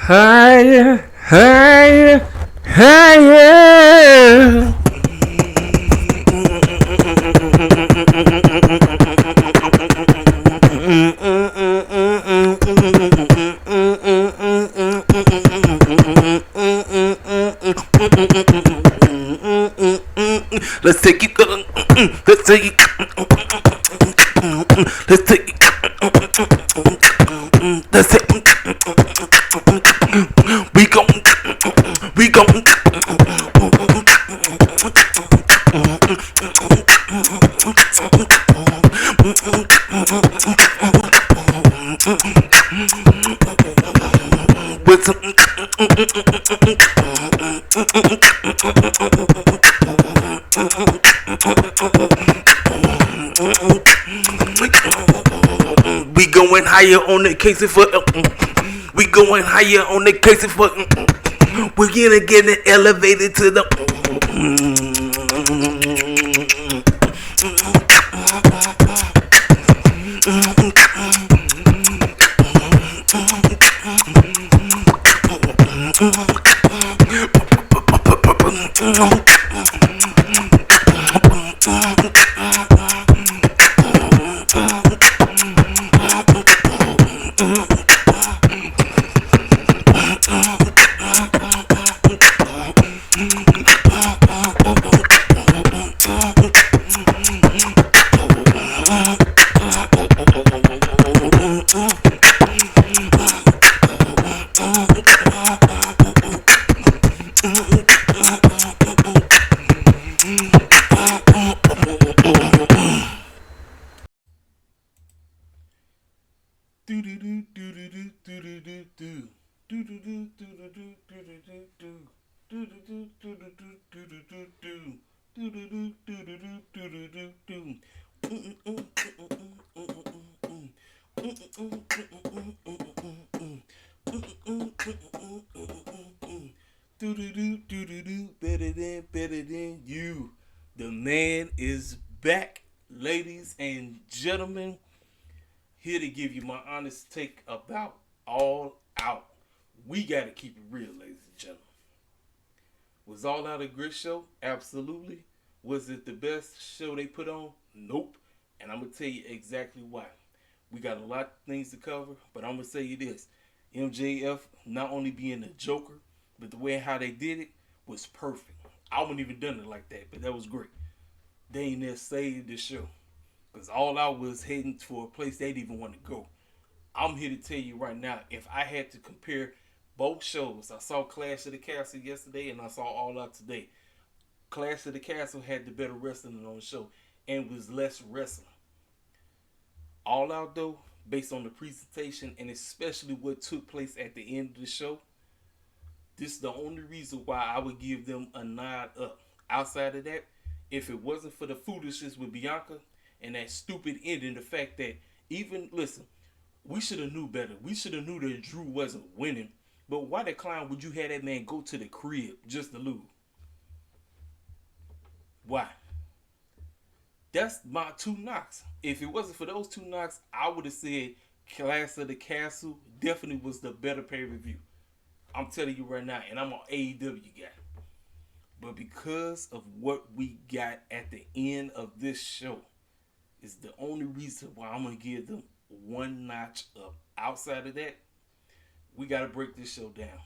Higher, higher, higher. Let's take it. Let's take it. Let's take it. Let's take it. We gon' we gon' with some we going higher on the case for we going higher on the case for we're gonna get it elevated to the better than you. The man is back, ladies and gentlemen. Here to give you my honest take about All Out. We gotta keep it real, ladies and gentlemen. Was All Out a great show? Absolutely. Was it the best show they put on? Nope. And I'm gonna tell you exactly why. We got a lot of things to cover, but I'm gonna say you this. MJF not only being a Joker, but the way how they did it was perfect. I wouldn't even done it like that, but that was great. They ain't there saved the show. Because All Out was heading for a place they didn't even want to go. I'm here to tell you right now, if I had to compare both shows, I saw Clash of the Castle yesterday and I saw All Out today. Clash of the Castle had the better wrestling on the show and was less wrestling. All Out though, based on the presentation and especially what took place at the end of the show, this is the only reason why I would give them a nod up. Outside of that, if it wasn't for the foolishness with Bianca and that stupid ending, the fact that even, listen, we should have knew better. We should have knew that Drew wasn't winning. But why the clown would you have that man go to the crib just to lose? Why? That's my two knocks. If it wasn't for those two knocks, I would have said Clash of the Castle definitely was the better pay-per-view. I'm telling you right now, and I'm an AEW guy. But because of what we got at the end of this show, is the only reason why I'm going to give them one notch up. Outside of that, we got to break this show down.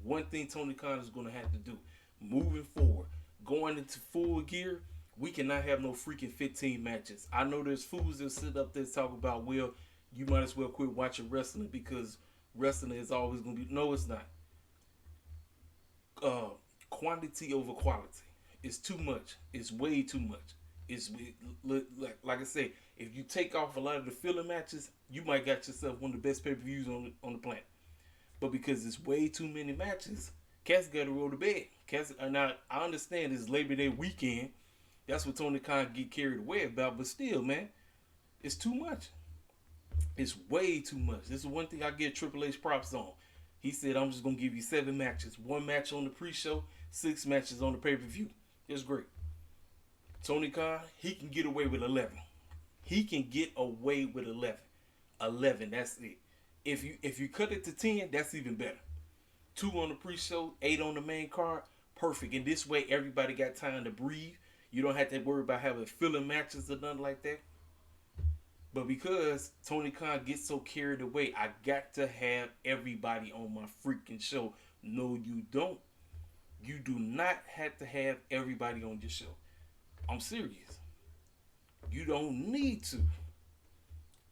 One thing Tony Khan is going to have to do, moving forward, going into full gear, we cannot have no freaking 15 matches. I know there's fools that sit up there and talk about, well, you might as well quit watching wrestling because wrestling is always going to be... No, it's not. Quantity over quality. It's too much. It's way too much. It's like I say, if you take off a lot of the filler matches, you might got yourself one of the best pay-per-views on the planet. But because it's way too many matches, cats got to roll to bed. Cats, now I understand it's Labor Day weekend. That's what Tony Khan get carried away about. But still, man, it's too much. It's way too much. This is one thing I get Triple H props on. He said, I'm just going to give you 7 matches. 1 match on the pre-show, 6 matches on the pay-per-view. It's great. Tony Khan, he can get away with 11. He can get away with 11. 11, that's it. If you cut it to 10, that's even better. 2 on the pre-show, 8 on the main card. Perfect. And this way, everybody got time to breathe. You don't have to worry about having filler matches or nothing like that. But because Tony Khan gets so carried away, I got to have everybody on my freaking show. No, you don't. You do not have to have everybody on your show. I'm serious. You don't need to.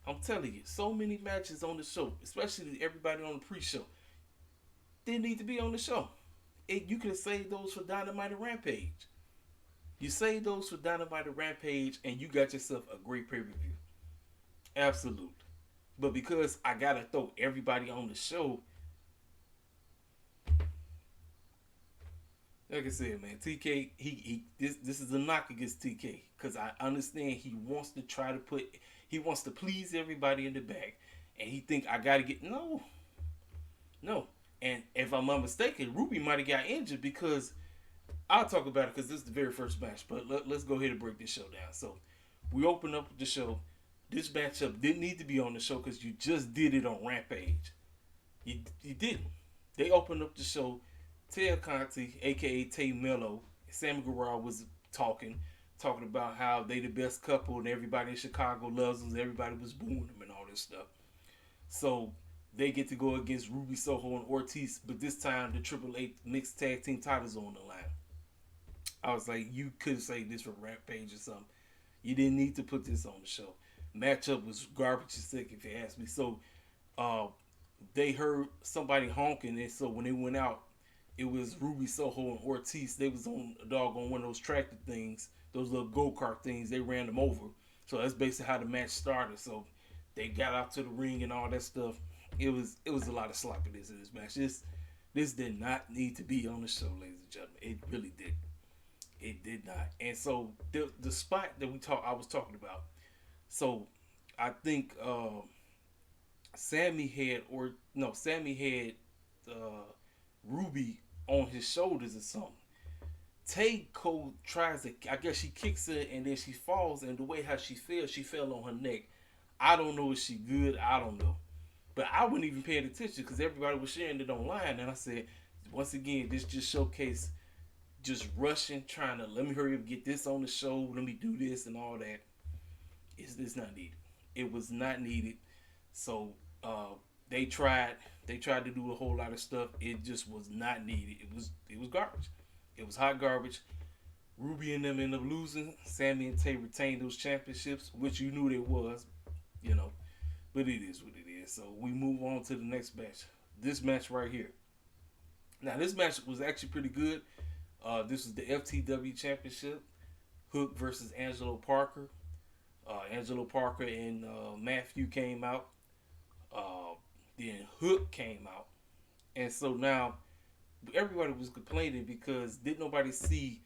I'm telling you, so many matches on the show, especially everybody on the pre-show, they need to be on the show. You could have saved those for Dynamite and Rampage. You save those for Dynamite and Rampage, and you got yourself a great pay-per-view. Absolute. But because I gotta throw everybody on the show, like I said, man, TK, this is a knock against TK because I understand he wants to please everybody in the back, and he think I gotta get no. And if I'm not mistaken, Ruby might have got injured because I'll talk about it because this is the very first match. But let's go ahead and break this show down. So we open up the show. This matchup didn't need to be on the show because you just did it on Rampage. You didn't. They opened up the show. Ted Conti, aka Tay Mello, Sammy Guevara was talking about how they the best couple and everybody in Chicago loves them. Everybody was booing them and all this stuff. So they get to go against Ruby Soho and Ortiz, but this time the Triple H mixed tag team titles on the line. I was like, you could say this for Rampage or something. You didn't need to put this on the show. Matchup was garbage as sick, if you ask me. So they heard somebody honking, and so when they went out, it was Ruby Soho and Ortiz. They was on a dog on one of those tractor things, those little go-kart things. They ran them over. So that's basically how the match started. So they got out to the ring and all that stuff. It was a lot of sloppiness in this match. This did not need to be on the show, ladies and gentlemen. It really did. It did not. And so the spot that I was talking about. So I think Sammy had Ruby on his shoulders or something. Tay Cole tries to, I guess she kicks her and then she falls, and the way how she fell on her neck. I don't know if she good. I don't know. But I wasn't even paying attention because everybody was sharing it online. And I said, once again, this just showcased just rushing, trying to let me hurry up, get this on the show, let me do this and all that. It's not needed. It was not needed. So they tried to do a whole lot of stuff. It just was not needed. It was garbage. It was hot garbage. Ruby and them ended up losing. Sammy and Tay retained those championships, which you knew they was, But it is what it is. So we move on to the next match. This match right here. Now this match was actually pretty good. This was the FTW Championship. Hook versus Angelo Parker. Angelo Parker and Matthew came out. Then Hook came out. And so now everybody was complaining because didn't nobody see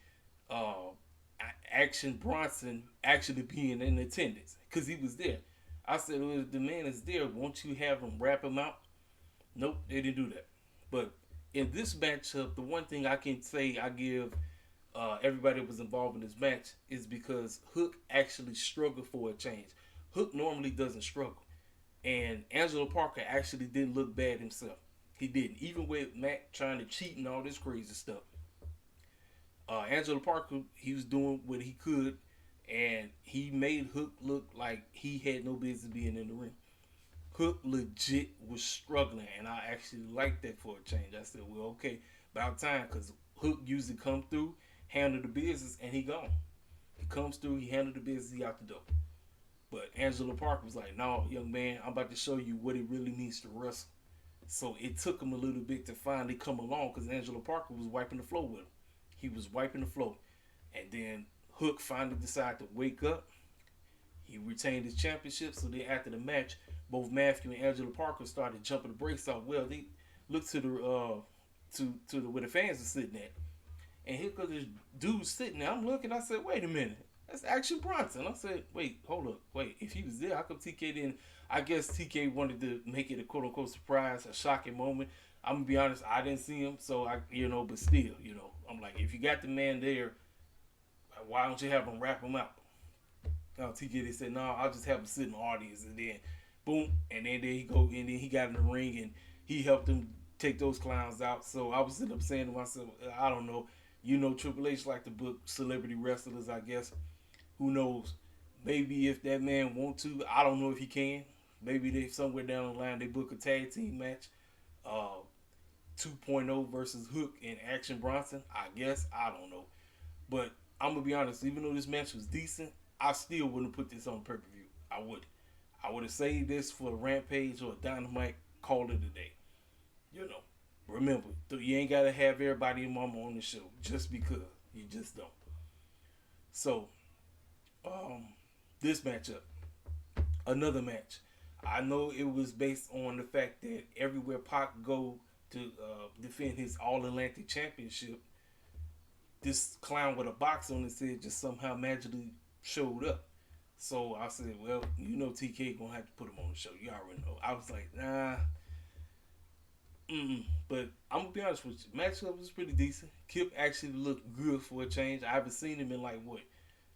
Action Bronson actually being in attendance because he was there. I said, well, if the man is there, won't you have him wrap him out? Nope, they didn't do that. But in this matchup, the one thing I can say I give everybody that was involved in this match is because Hook actually struggled for a change. Hook normally doesn't struggle. And Angelo Parker actually didn't look bad himself. He didn't. Even with Matt trying to cheat and all this crazy stuff. Angelo Parker, he was doing what he could. And he made Hook look like he had no business being in the ring. Hook legit was struggling. And I actually liked that for a change. I said, well, okay, about time. Because Hook usually come through, handle the business, and he gone. He comes through, he handle the business, he out the door. But Angelo Parker was like, no, young man, I'm about to show you what it really means to wrestle. So it took him a little bit to finally come along because Angelo Parker was wiping the floor with him. He was wiping the floor. And then Hook finally decided to wake up. He retained his championship. So then after the match, both Matthew and Angelo Parker started jumping the brakes off. Well, they looked to the where the fans were sitting at. And here goes this dude sitting there. I'm looking, I said, wait a minute. That's Action Bronson. I said, wait, hold up. Wait, if he was there, how come TK didn't? I guess TK wanted to make it a quote-unquote surprise, a shocking moment. I'm going to be honest, I didn't see him. So, but still, I'm like, if you got the man there, why don't you have him wrap him out? TK, they said, no, I'll just have him sit in the audience. And then, boom, and then he got in the ring and he helped him take those clowns out. So I was sitting up saying to myself, I don't know. Triple H like to book celebrity wrestlers, I guess. Who knows? Maybe if that man want to, I don't know if he can. Maybe they somewhere down the line they book a tag team match. Uh, 2.0 versus Hook and Action Bronson. I guess. I don't know. But I'm going to be honest. Even though this match was decent, I still wouldn't put this on pay-per-view. I would. I would have saved this for a Rampage or a Dynamite. Call it a day. Remember, you ain't got to have everybody and mama on the show just because. You just don't. So, this matchup. Another match. I know it was based on the fact that everywhere Pac go to defend his All-Atlantic Championship, this clown with a box on his head just somehow magically showed up. So I said, well, TK gonna have to put him on the show. You already know. I was like, nah. But I'm gonna be honest with you. Maxwell was pretty decent. Kip actually looked good for a change. I haven't seen him in like what?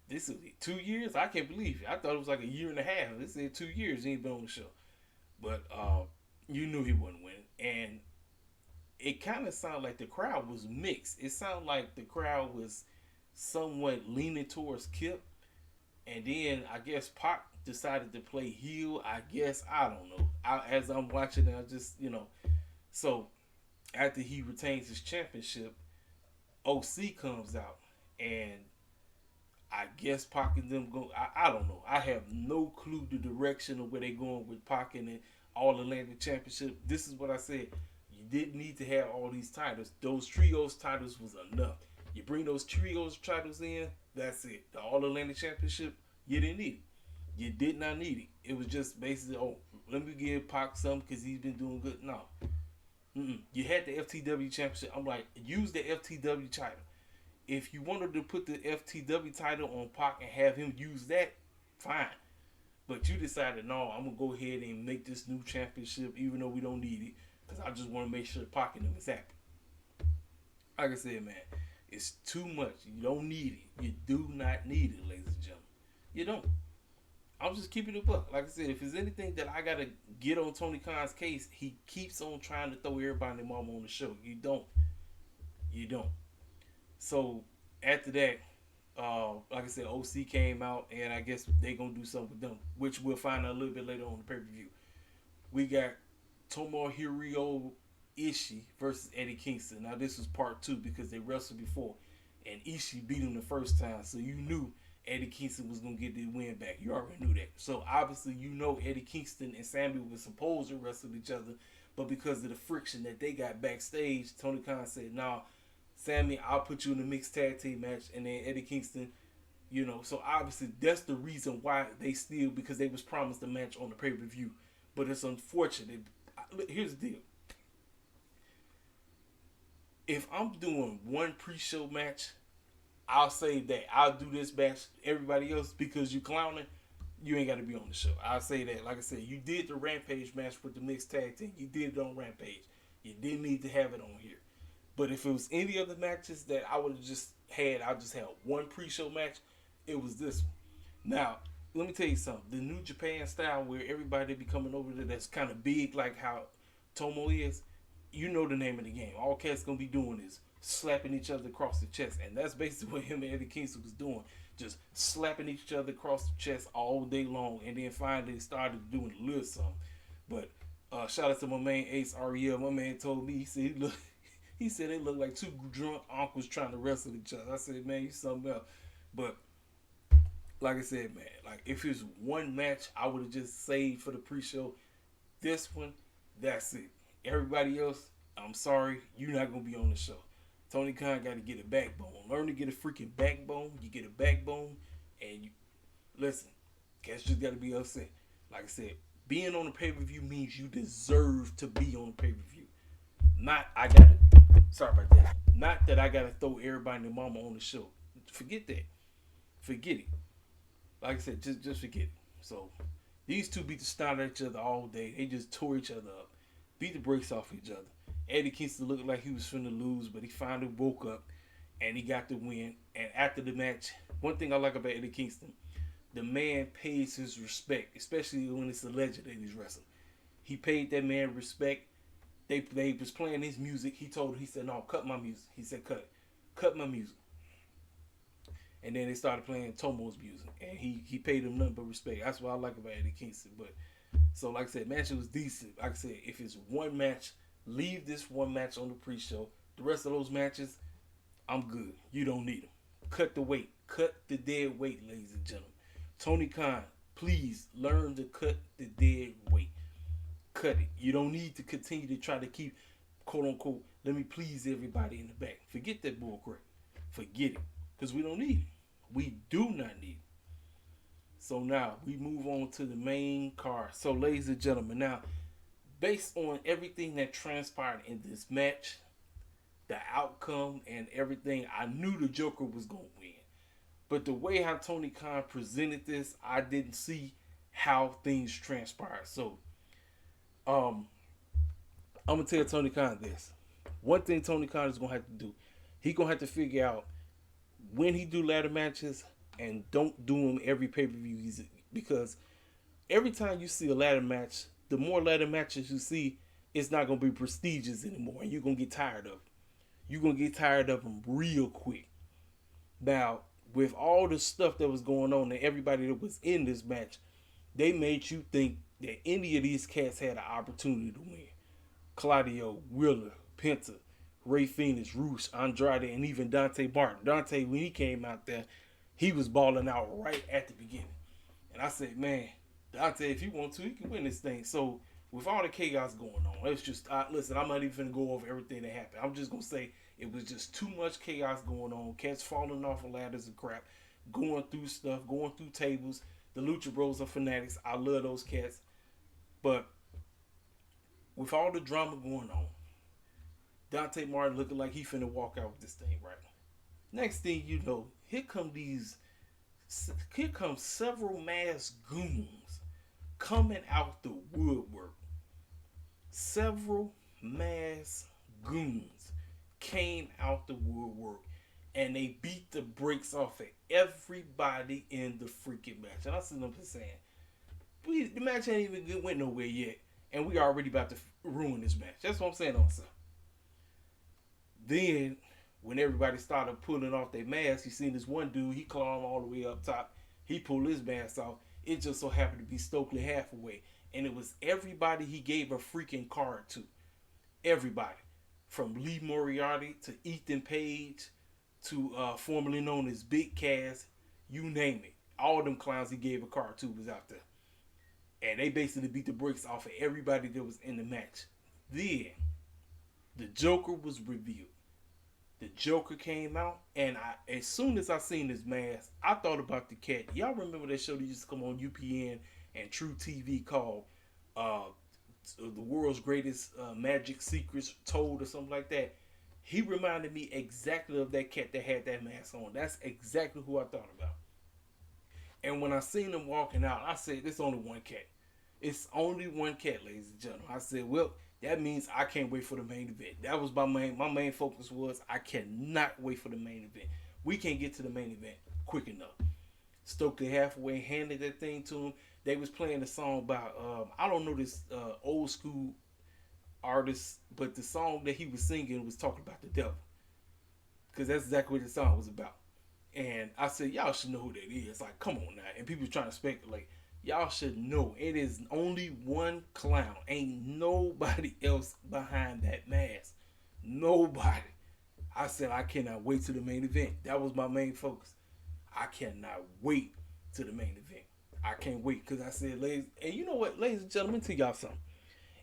This is 2 years? I can't believe it. I thought it was like a year and a half. They said 2 years he ain't been on the show. But you knew he wasn't winning. And it kind of sounded like the crowd was mixed. It sounded like the crowd was somewhat leaning towards Kip. And then I guess Pac decided to play heel. I guess. I don't know. As I'm watching it, I just, So after he retains his championship, OC comes out. And I guess Pac and them go. I don't know. I have no clue the direction of where they going with Pac and the All-Atlantic Championship. This is what I said. You didn't need to have all these titles. Those trios titles was enough. You bring those trios titles in, that's it. The All-Atlantic Championship, you didn't need it. You did not need it. It was just basically, let me give Pac some because he's been doing good. No. You had the FTW Championship. I'm like, use the FTW title. If you wanted to put the FTW title on Pac and have him use that, fine. But you decided, no, I'm going to go ahead and make this new championship even though we don't need it. Because I just want to make sure Pac and them is happy. Like I said, man, it's too much. You don't need it. You do not need it, ladies and gentlemen. You don't. I'm just keeping it up. Like I said, if there's anything that I got to get on Tony Khan's case, he keeps on trying to throw everybody and their mama on the show. You don't. You don't. So, after that, like I said, OC came out, and I guess they're going to do something with them, which we'll find out a little bit later on the pay-per-view. We got Tomohiro Ishii versus Eddie Kingston. Now, this was part 2 because they wrestled before, and Ishii beat him the first time, so you knew Eddie Kingston was going to get the win back. You already knew that. So, obviously, Eddie Kingston and Sammy were supposed to wrestle each other, but because of the friction that they got backstage, Tony Khan said, nah, Sammy, I'll put you in the mixed tag team match, and then Eddie Kingston, so obviously that's the reason why they still, because they was promised a match on the pay-per-view, but it's unfortunate. Here's the deal. If I'm doing one pre-show match, I'll say that I'll do this match, everybody else, because you clowning, you ain't got to be on the show. I'll say that. Like I said, you did the Rampage match with the mixed tag team. You did it on Rampage. You didn't need to have it on here. But if it was any other matches that I would have just had, I just had one pre-show match, it was this one. Now, let me tell you something. The New Japan style where everybody be coming over there that's kind of big like how Tomo is, you know the name of the game. All Cat's going to be doing is slapping each other across the chest. And that's basically what him and Eddie Kingston was doing. Just slapping each other across the chest all day long. And then finally started doing a little something. But shout out to my man Ace Ariel. My man told me, he said they look like two drunk uncles trying to wrestle each other. I said, man, you something else. But like I said, man, like if it's one match, I would have just saved for the pre-show. This one, that's it. Everybody else, I'm sorry, you're not gonna be on the show. Tony Khan got to get a backbone. Learn to get a freaking backbone. You get a backbone, and you listen. Cats just got to be upset. Like I said, being on the pay-per-view means you deserve to be on the pay-per-view. Not I got to. Sorry about that. Not that I got to throw everybody and their mama on the show. Forget that. Forget it. Like I said, just forget it. So, these two beat the snot at each other all day. They just tore each other up. Beat the brakes off each other. Eddie Kingston looked like he was finna lose, but he finally woke up and he got the win. And after the match, one thing I like about Eddie Kingston, the man pays his respect, especially when it's alleged that he's wrestling. He paid that man respect. They was playing his music. He said, no, cut my music. He said, cut my music. And then they started playing Tomo's music, and he paid him nothing but respect. That's what I like about Eddie Kingston. But so, like I said, match was decent. Like I said, if it's one match, leave this one match on the pre-show. The rest of those matches, I'm good. You don't need them. Cut the weight. Cut the dead weight, ladies and gentlemen. Tony Khan, please learn to cut the dead weight. Cut it. You don't need to continue to try to keep, quote unquote, let me please everybody in the back. Forget that bullcrap. Forget it. Because we don't need it. We do not need it. So now we move on to the main card. So, ladies and gentlemen, now, based on everything that transpired in this match, the outcome and everything, I knew the Joker was going to win. But the way how Tony Khan presented this, I didn't see how things transpired. So, I'm going to tell Tony Khan this. One thing Tony Khan is going to have to do, he's going to have to figure out when he do ladder matches, and don't do them every pay-per-view, because every time you see a ladder match, the more ladder matches you see, it's not going to be prestigious anymore, and you're going to get tired of it. You're going to get tired of them real quick. Now, with all the stuff that was going on and everybody that was in this match, they made you think that any of these cats had an opportunity to win. Claudio, Wheeler, Penta, Ray Phoenix, Rush, Andrade, and even Dante Martin. Dante, when he came out there, he was balling out right at the beginning. And I said, man, Dante, if you want to, he can win this thing. So, with all the chaos going on, it's just, listen, I'm not even going to go over everything that happened. I'm just going to say it was just too much chaos going on. Cats falling off of ladders and crap, going through stuff, going through tables. The Lucha Bros are fanatics. I love those cats. But with all the drama going on, Dante Martin looking like he finna walk out with this thing, right? Next thing you know, here come several masked goons coming out the woodwork. Several masked goons came out the woodwork, and they beat the brakes off of everybody in the freaking match. And I see them saying, the match ain't even went nowhere yet, and we already about to ruin this match. That's what I'm saying on stuff. Then, when everybody started pulling off their masks, you seen this one dude, he climbed all the way up top. He pulled his mask off. It just so happened to be Stokely Hathaway. And it was everybody he gave a freaking card to. Everybody. From Lee Moriarty to Ethan Page to formerly known as Big Cass. You name it. All them clowns he gave a card to was out there. And they basically beat the brakes off of everybody that was in the match. Then, the Joker was revealed. The Joker came out, and as soon as I seen his mask, I thought about the cat. Y'all remember that show that used to come on UPN and True TV called The World's Greatest Magic Secrets Told or something like that? He reminded me exactly of that cat that had that mask on. That's exactly who I thought about. And when I seen him walking out, I said, there's only one cat. It's only one cat, ladies and gentlemen. I said, well, that means I can't wait for the main event. That was my main focus was I cannot wait for the main event. We can't get to the main event quick enough. Stokely Hathaway handed that thing to him. They was playing a song about, I don't know this old school artist, but the song that he was singing was talking about the devil. Because that's exactly what the song was about. And I said, y'all should know who that is. Like, come on now. And people trying to speculate. Y'all should know. It is only one clown. Ain't nobody else behind that mask. Nobody. I said, I cannot wait to the main event. That was my main focus. I cannot wait to the main event. I can't wait. Because I said, ladies, and you know what, ladies and gentlemen, tell y'all something.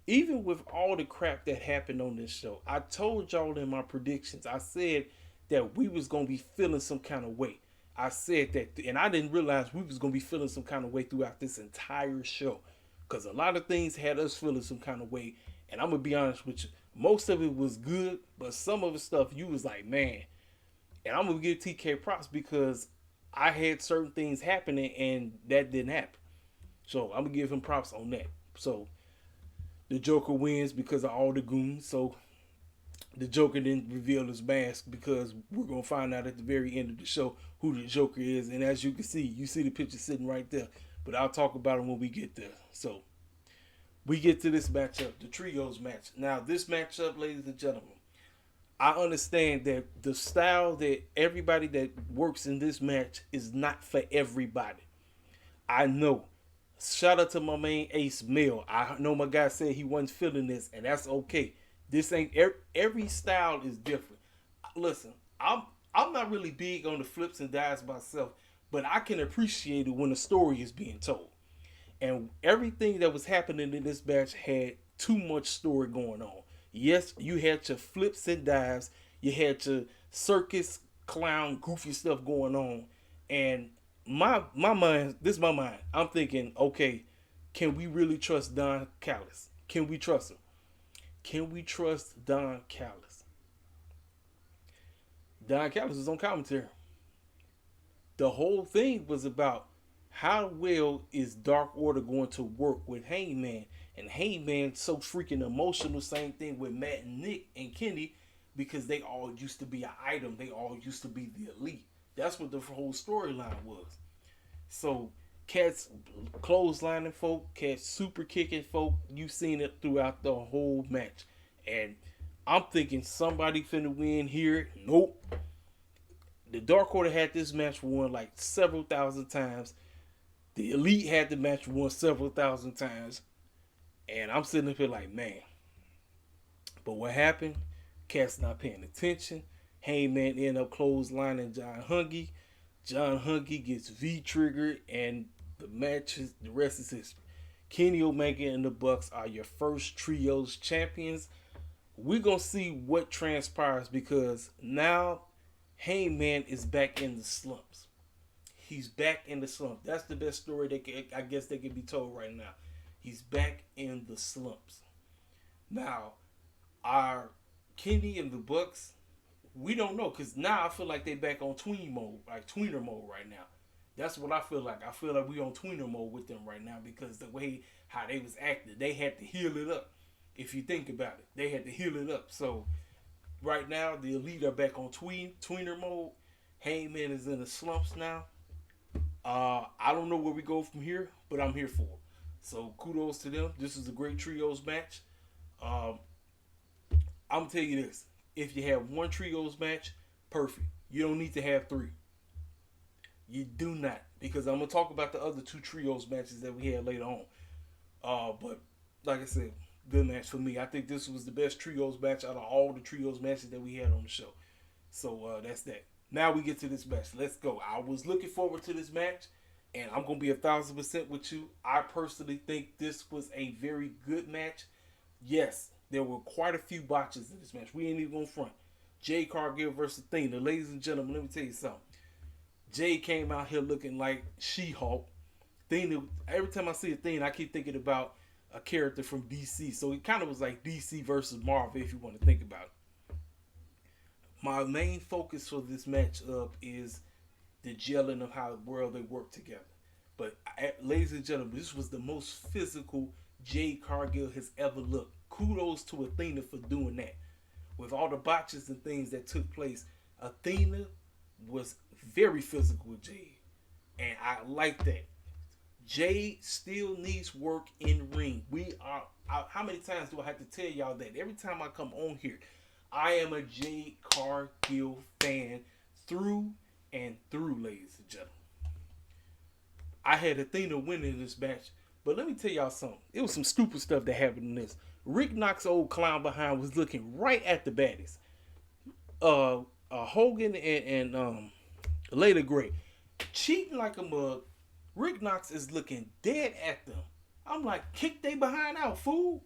Even with all the crap that happened on this show, I told y'all in my predictions, I said that we was going to be feeling some kind of way. I said that, and I didn't realize we was going to be feeling some kind of way throughout this entire show. Because a lot of things had us feeling some kind of way. And I'm going to be honest with you. Most of it was good, but some of the stuff you was like, man. And I'm going to give TK props because I had certain things happening and that didn't happen. So I'm going to give him props on that. So the Joker wins because of all the goons. So the Joker didn't reveal his mask because we're going to find out at the very end of the show who the Joker is. And as you can see, you see the picture sitting right there. But I'll talk about it when we get there. So we get to this matchup, the trios match. Now, this matchup, ladies and gentlemen, I understand that the style that everybody that works in this match is not for everybody. I know. Shout out to my main Ace Mill. I know my guy said he wasn't feeling this, and that's okay. This ain't every style is different. Listen, I'm not really big on the flips and dives myself, but I can appreciate it when a story is being told. And everything that was happening in this match had too much story going on. Yes, you had your flips and dives, you had your circus clown goofy stuff going on, and my mind, this is my mind. I'm thinking, okay, can we really trust Don Callis? Can we trust him? Can we trust Don Callis? Don Callis was on commentary. The whole thing was about how well is Dark Order going to work with Hangman? And Hangman so freaking emotional. Same thing with Matt and Nick and Kenny, because they all used to be an item. They all used to be the elite. That's what the whole storyline was. So cats clotheslining folk, cats super kicking folk. You've seen it throughout the whole match. And I'm thinking somebody finna win here. Nope. The Dark Order had this match won like several thousand times. The Elite had the match won several thousand times. And I'm sitting up here like, man. But what happened? Cat's not paying attention. Heyman end up clotheslining John Hungy. John Hungy gets V-triggered, and the rest is history. Kenny Omega and the Bucks are your first trios champions. We're going to see what transpires, because now Heyman is back in the slumps. He's back in the slump. That's the best story I guess they can be told right now. He's back in the slumps. Now, are Kenny and the Bucks, we don't know, because now I feel like they back on tween mode, like tweener mode right now. That's what I feel like. I feel like we on tweener mode with them right now, because the way how they was acting, they had to heal it up. If you think about it, they had to heal it up. So right now, the Elite are back on tweener mode. Heyman is in the slumps now. I don't know where we go from here, but I'm here for it. So kudos to them. This is a great trios match. I'm gonna tell you this: if you have one trios match, perfect. You don't need to have three. You do not, because I'm gonna talk about the other two trios matches that we had later on. But like I said, good match for me. I think this was the best trios match out of all the trios matches that we had on the show. So that's that. Now we get to this match. Let's go. I was looking forward to this match, and I'm going to be 1,000% with you. I personally think this was a very good match. Yes, there were quite a few botches in this match. We ain't even going to front. Jade Cargill versus Athena. Ladies and gentlemen, let me tell you something. Jade came out here looking like She-Hulk. Athena, every time I see Athena, I keep thinking about a character from DC. So it kind of was like DC versus Marvel, if you want to think about it. My main focus for this matchup is the gelling of how well they work together. But ladies and gentlemen, this was the most physical Jade Cargill has ever looked. Kudos to Athena for doing that. With all the botches and things that took place, Athena was very physical with Jade. And I like that. Jade still needs work in ring. How many times do I have to tell y'all that? Every time I come on here, I am a Jade Cargill fan through and through, ladies and gentlemen. I had Athena winning this match, but let me tell y'all something. It was some stupid stuff that happened in this. Rick Knox's old clown behind was looking right at the baddies. Hogan and Lady Gray cheating like a mug. Rick Knox is looking dead at them. I'm like, kick they behind out, fool.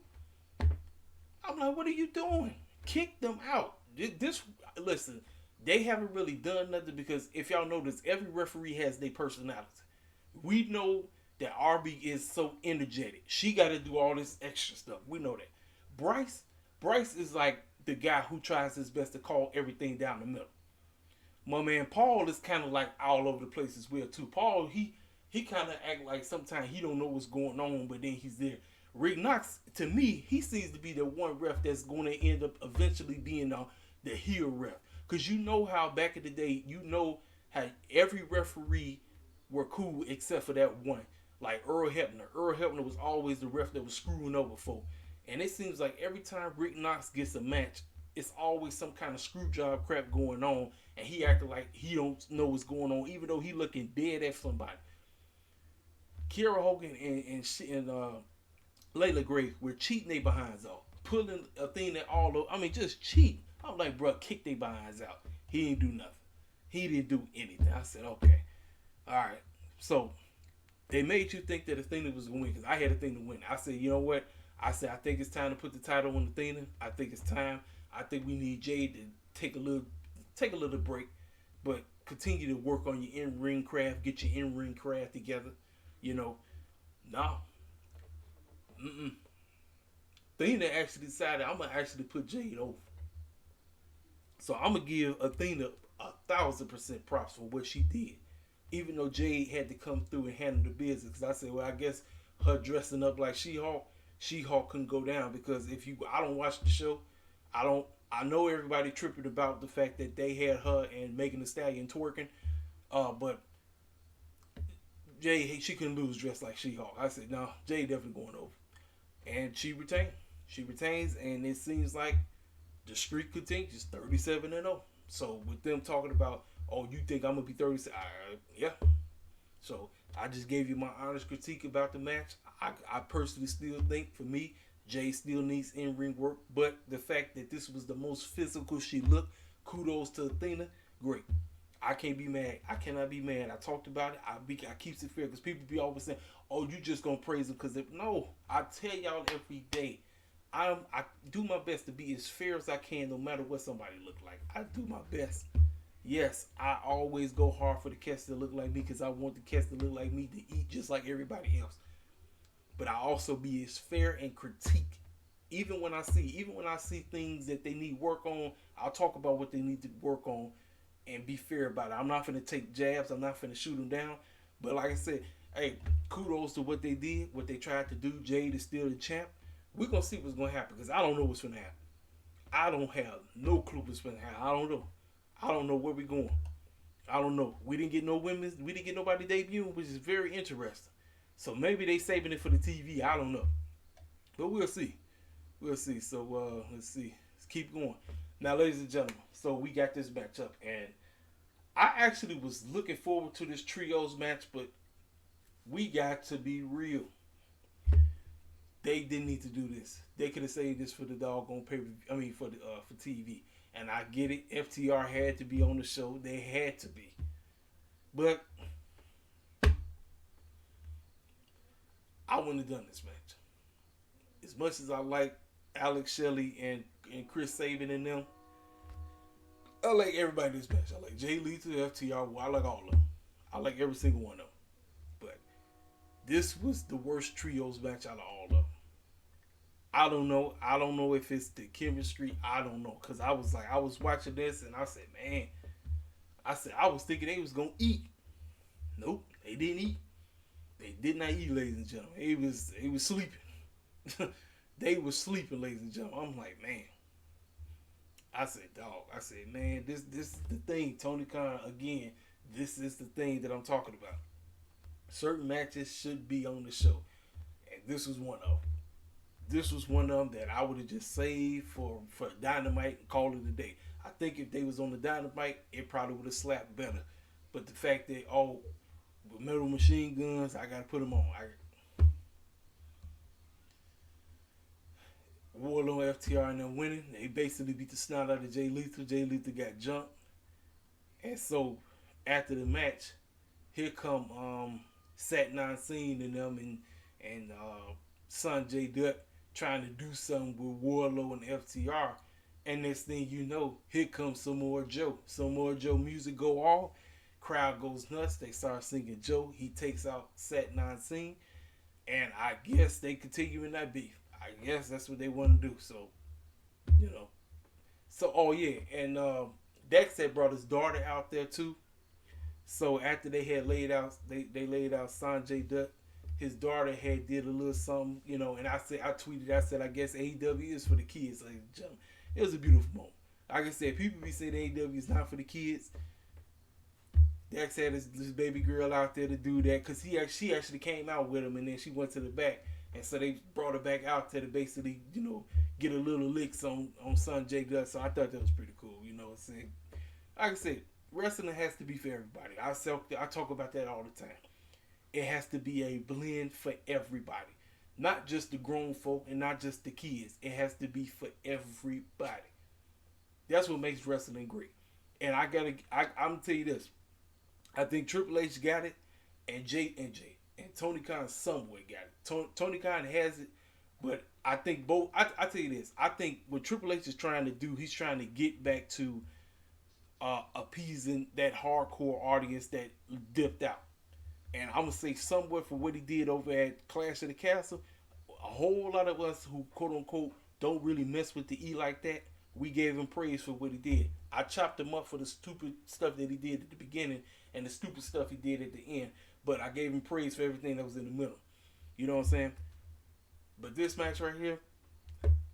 I'm like, what are you doing? Kick them out. Listen, they haven't really done nothing, because if y'all notice, every referee has their personality. We know that RB is so energetic. She got to do all this extra stuff. We know that. Bryce is like the guy who tries his best to call everything down the middle. My man Paul is kind of like all over the place as well too. Paul, he kind of act like sometimes he don't know what's going on, but then he's there. Rick Knox, to me, he seems to be the one ref that's going to end up eventually being the heel ref. Because you know how back in the day, you know how every referee were cool except for that one. like Earl Hebner. Earl Hebner was always the ref that was screwing over folk. And it seems like every time Rick Knox gets a match, it's always some kind of screw job crap going on, and he acting like he don't know what's going on, even though he looking dead at somebody. Kiera Hogan and Layla Gray were cheating their behinds off, pulling a thing that all over. I mean, just cheat. I'm like, bro, kick their behinds out. He didn't do nothing. He didn't do anything. I said, okay, all right. So they made you think that Athena was going to win because I had a thing to win. I said, you know what? I said, I think it's time to put the title on Athena. I think it's time. I think we need Jade to take a little break, but continue to work on your in-ring craft, get your in-ring craft together. You know, no. Athena actually decided I'm going to actually put Jade over. So I'm going to give Athena 1,000% props for what she did. Even though Jade had to come through and handle the business. Because I said, well, I guess her dressing up like She-Hulk couldn't go down. Because I don't watch the show. I know everybody tripping about the fact that they had her and Megan Thee Stallion twerking. But Jade, she couldn't lose dressed like She-Hulk. I said, no, Jade definitely going over. And she retained. She retains, and it seems like the streak continues, 37-0. So with them talking about, oh, you think I'm gonna be 37? Yeah. So I just gave you my honest critique about the match. I personally still think, for me, Jay still needs in-ring work, but the fact that this was the most physical she looked, kudos to Athena, great. I can't be mad. I cannot be mad. I talked about it. I keeps it fair because people be always saying, "Oh, you just gonna praise them because no." I tell y'all every day, I do my best to be as fair as I can, no matter what somebody look like. I do my best. Yes, I always go hard for the cats that look like me because I want the cats that look like me to eat just like everybody else. But I also be as fair and critique. Even when I see things that they need work on, I'll talk about what they need to work on and be fair about it. I'm not finna take jabs. I'm not finna shoot them down. But like I said, hey, kudos to what they did, what they tried to do. Jade is still the champ. We're gonna see what's gonna happen because I don't know what's gonna happen. I don't have no clue what's gonna happen. I don't know. I don't know where we're going. I don't know. We didn't get no women's. We didn't get nobody debuting, which is very interesting. So maybe they saving it for the TV. I don't know. But we'll see. We'll see. So let's see. Let's keep going. Now, ladies and gentlemen, so we got this match up, and I actually was looking forward to this trios match, but we got to be real. They didn't need to do this. They could have saved this for the doggone for TV. And I get it. FTR had to be on the show. They had to be. But I wouldn't have done this match. As much as I like Alex Shelley and Chris Sabin and them, I like everybody in this match. I like Jay Lethal, FTR. I like all of them. I like every single one of them. But this was the worst trios match out of all of them. I don't know. I don't know if it's the chemistry. I don't know. Because I was watching this and I said, man, I was thinking they was going to eat. Nope, they didn't eat. They did not eat, ladies and gentlemen. They was sleeping. They were sleeping, ladies and gentlemen. I'm like, man. I said, man, this is the thing. Tony Khan, again, this is the thing that I'm talking about. Certain matches should be on the show. And this was one of them. This was one of them that I would have just saved for Dynamite and called it a day. I think if they was on the Dynamite, it probably would have slapped better. But the fact that, with Metal Machine Guns, I got to put them on. Warlow, FTR, and them winning. They basically beat the snot out of Jay Lethal. Jay Lethal got jumped. And so, after the match, here come Satnam Singh and them and Sanjay Dutt trying to do something with Warlow and FTR. And next thing you know, here comes Samoa Joe. Samoa Joe music go off. Crowd goes nuts. They start singing Joe. He takes out Satnam Singh. And I guess they continue in that beef. I guess that's what they want to do. So, So, and Dex had brought his daughter out there too. So after they had laid out, they laid out Sanjay Dutt. His daughter had did a little something, and I tweeted, I guess AEW is for the kids, ladies and gentlemen. It was a beautiful moment. Like I said, people be saying AEW is not for the kids. Dax had his baby girl out there to do that because she actually came out with him, and then she went to the back, and so they brought her back out to basically, get a little licks on Son Jacob. So I thought that was pretty cool. You know what I'm saying? Like I said, wrestling has to be for everybody. I talk about that all the time. It has to be a blend for everybody, not just the grown folk and not just the kids. It has to be for everybody. That's what makes wrestling great. And I'm gonna tell you this. I think Triple H got it, and Tony Khan somewhat got it. Tony Khan has it, but I think both. I tell you this. I think what Triple H is trying to do, he's trying to get back to appeasing that hardcore audience that dipped out. And I'm gonna say somewhat for what he did over at Clash of the Castle. A whole lot of us who quote unquote don't really mess with the E like that, we gave him praise for what he did. I chopped him up for the stupid stuff that he did at the beginning and the stupid stuff he did at the end. But I gave him praise for everything that was in the middle. You know what I'm saying? But this match right here,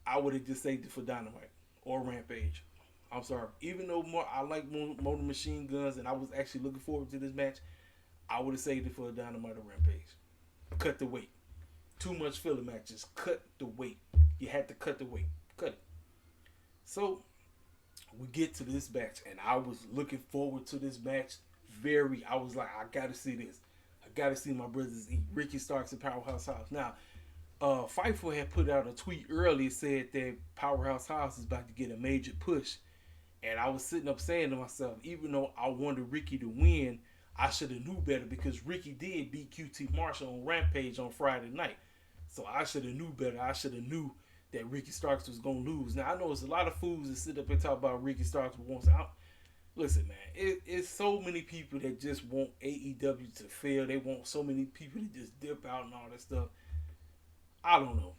I would have just saved it for Dynamite or Rampage. I'm sorry. Even though I like Motor Machine Guns and I was actually looking forward to this match, I would have saved it for a Dynamite or Rampage. Cut the weight. Too much filler matches. Cut the weight. You had to cut the weight. Cut it. So, we get to this match, and I was looking forward to this match. I was like, I gotta see this. I gotta see my brothers eat. Ricky Starks and Powerhouse Hobbs. Now, Fightful had put out a tweet earlier, said that Powerhouse Hobbs is about to get a major push. And I was sitting up saying to myself, even though I wanted Ricky to win, I should have knew better because Ricky did beat QT Marshall on Rampage on Friday night. So I should have knew better. I should have knew that Ricky Starks was going to lose. Now, I know there's a lot of fools that sit up and talk about Ricky Starks, but once listen, man, it's so many people that just want AEW to fail. They want so many people to just dip out and all that stuff. I don't know.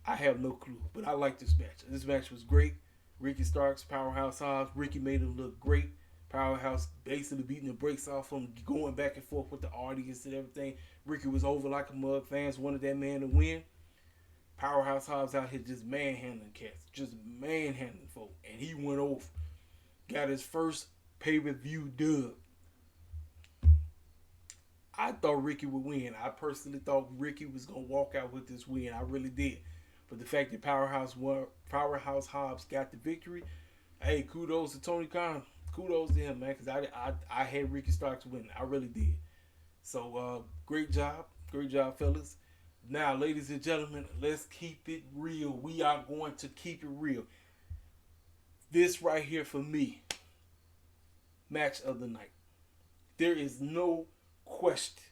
I have no clue, but I like this match. This match was great. Ricky Starks, Powerhouse Hobbs. Ricky made him look great. Powerhouse basically beating the brakes off him, going back and forth with the audience and everything. Ricky was over like a mug. Fans wanted that man to win. Powerhouse Hobbs out here just manhandling cats. Just manhandling folk. And he went over. Got his first pay-per-view dub. I thought Ricky would win. I personally thought Ricky was going to walk out with this win. I really did. But the fact that Powerhouse Hobbs got the victory, hey, kudos to Tony Khan. Kudos to him, man, because I had Ricky Starks win. I really did. So, great job. Great job, fellas. Now, ladies and gentlemen, let's keep it real. We are going to keep it real. This right here for me, match of the night. There is no question.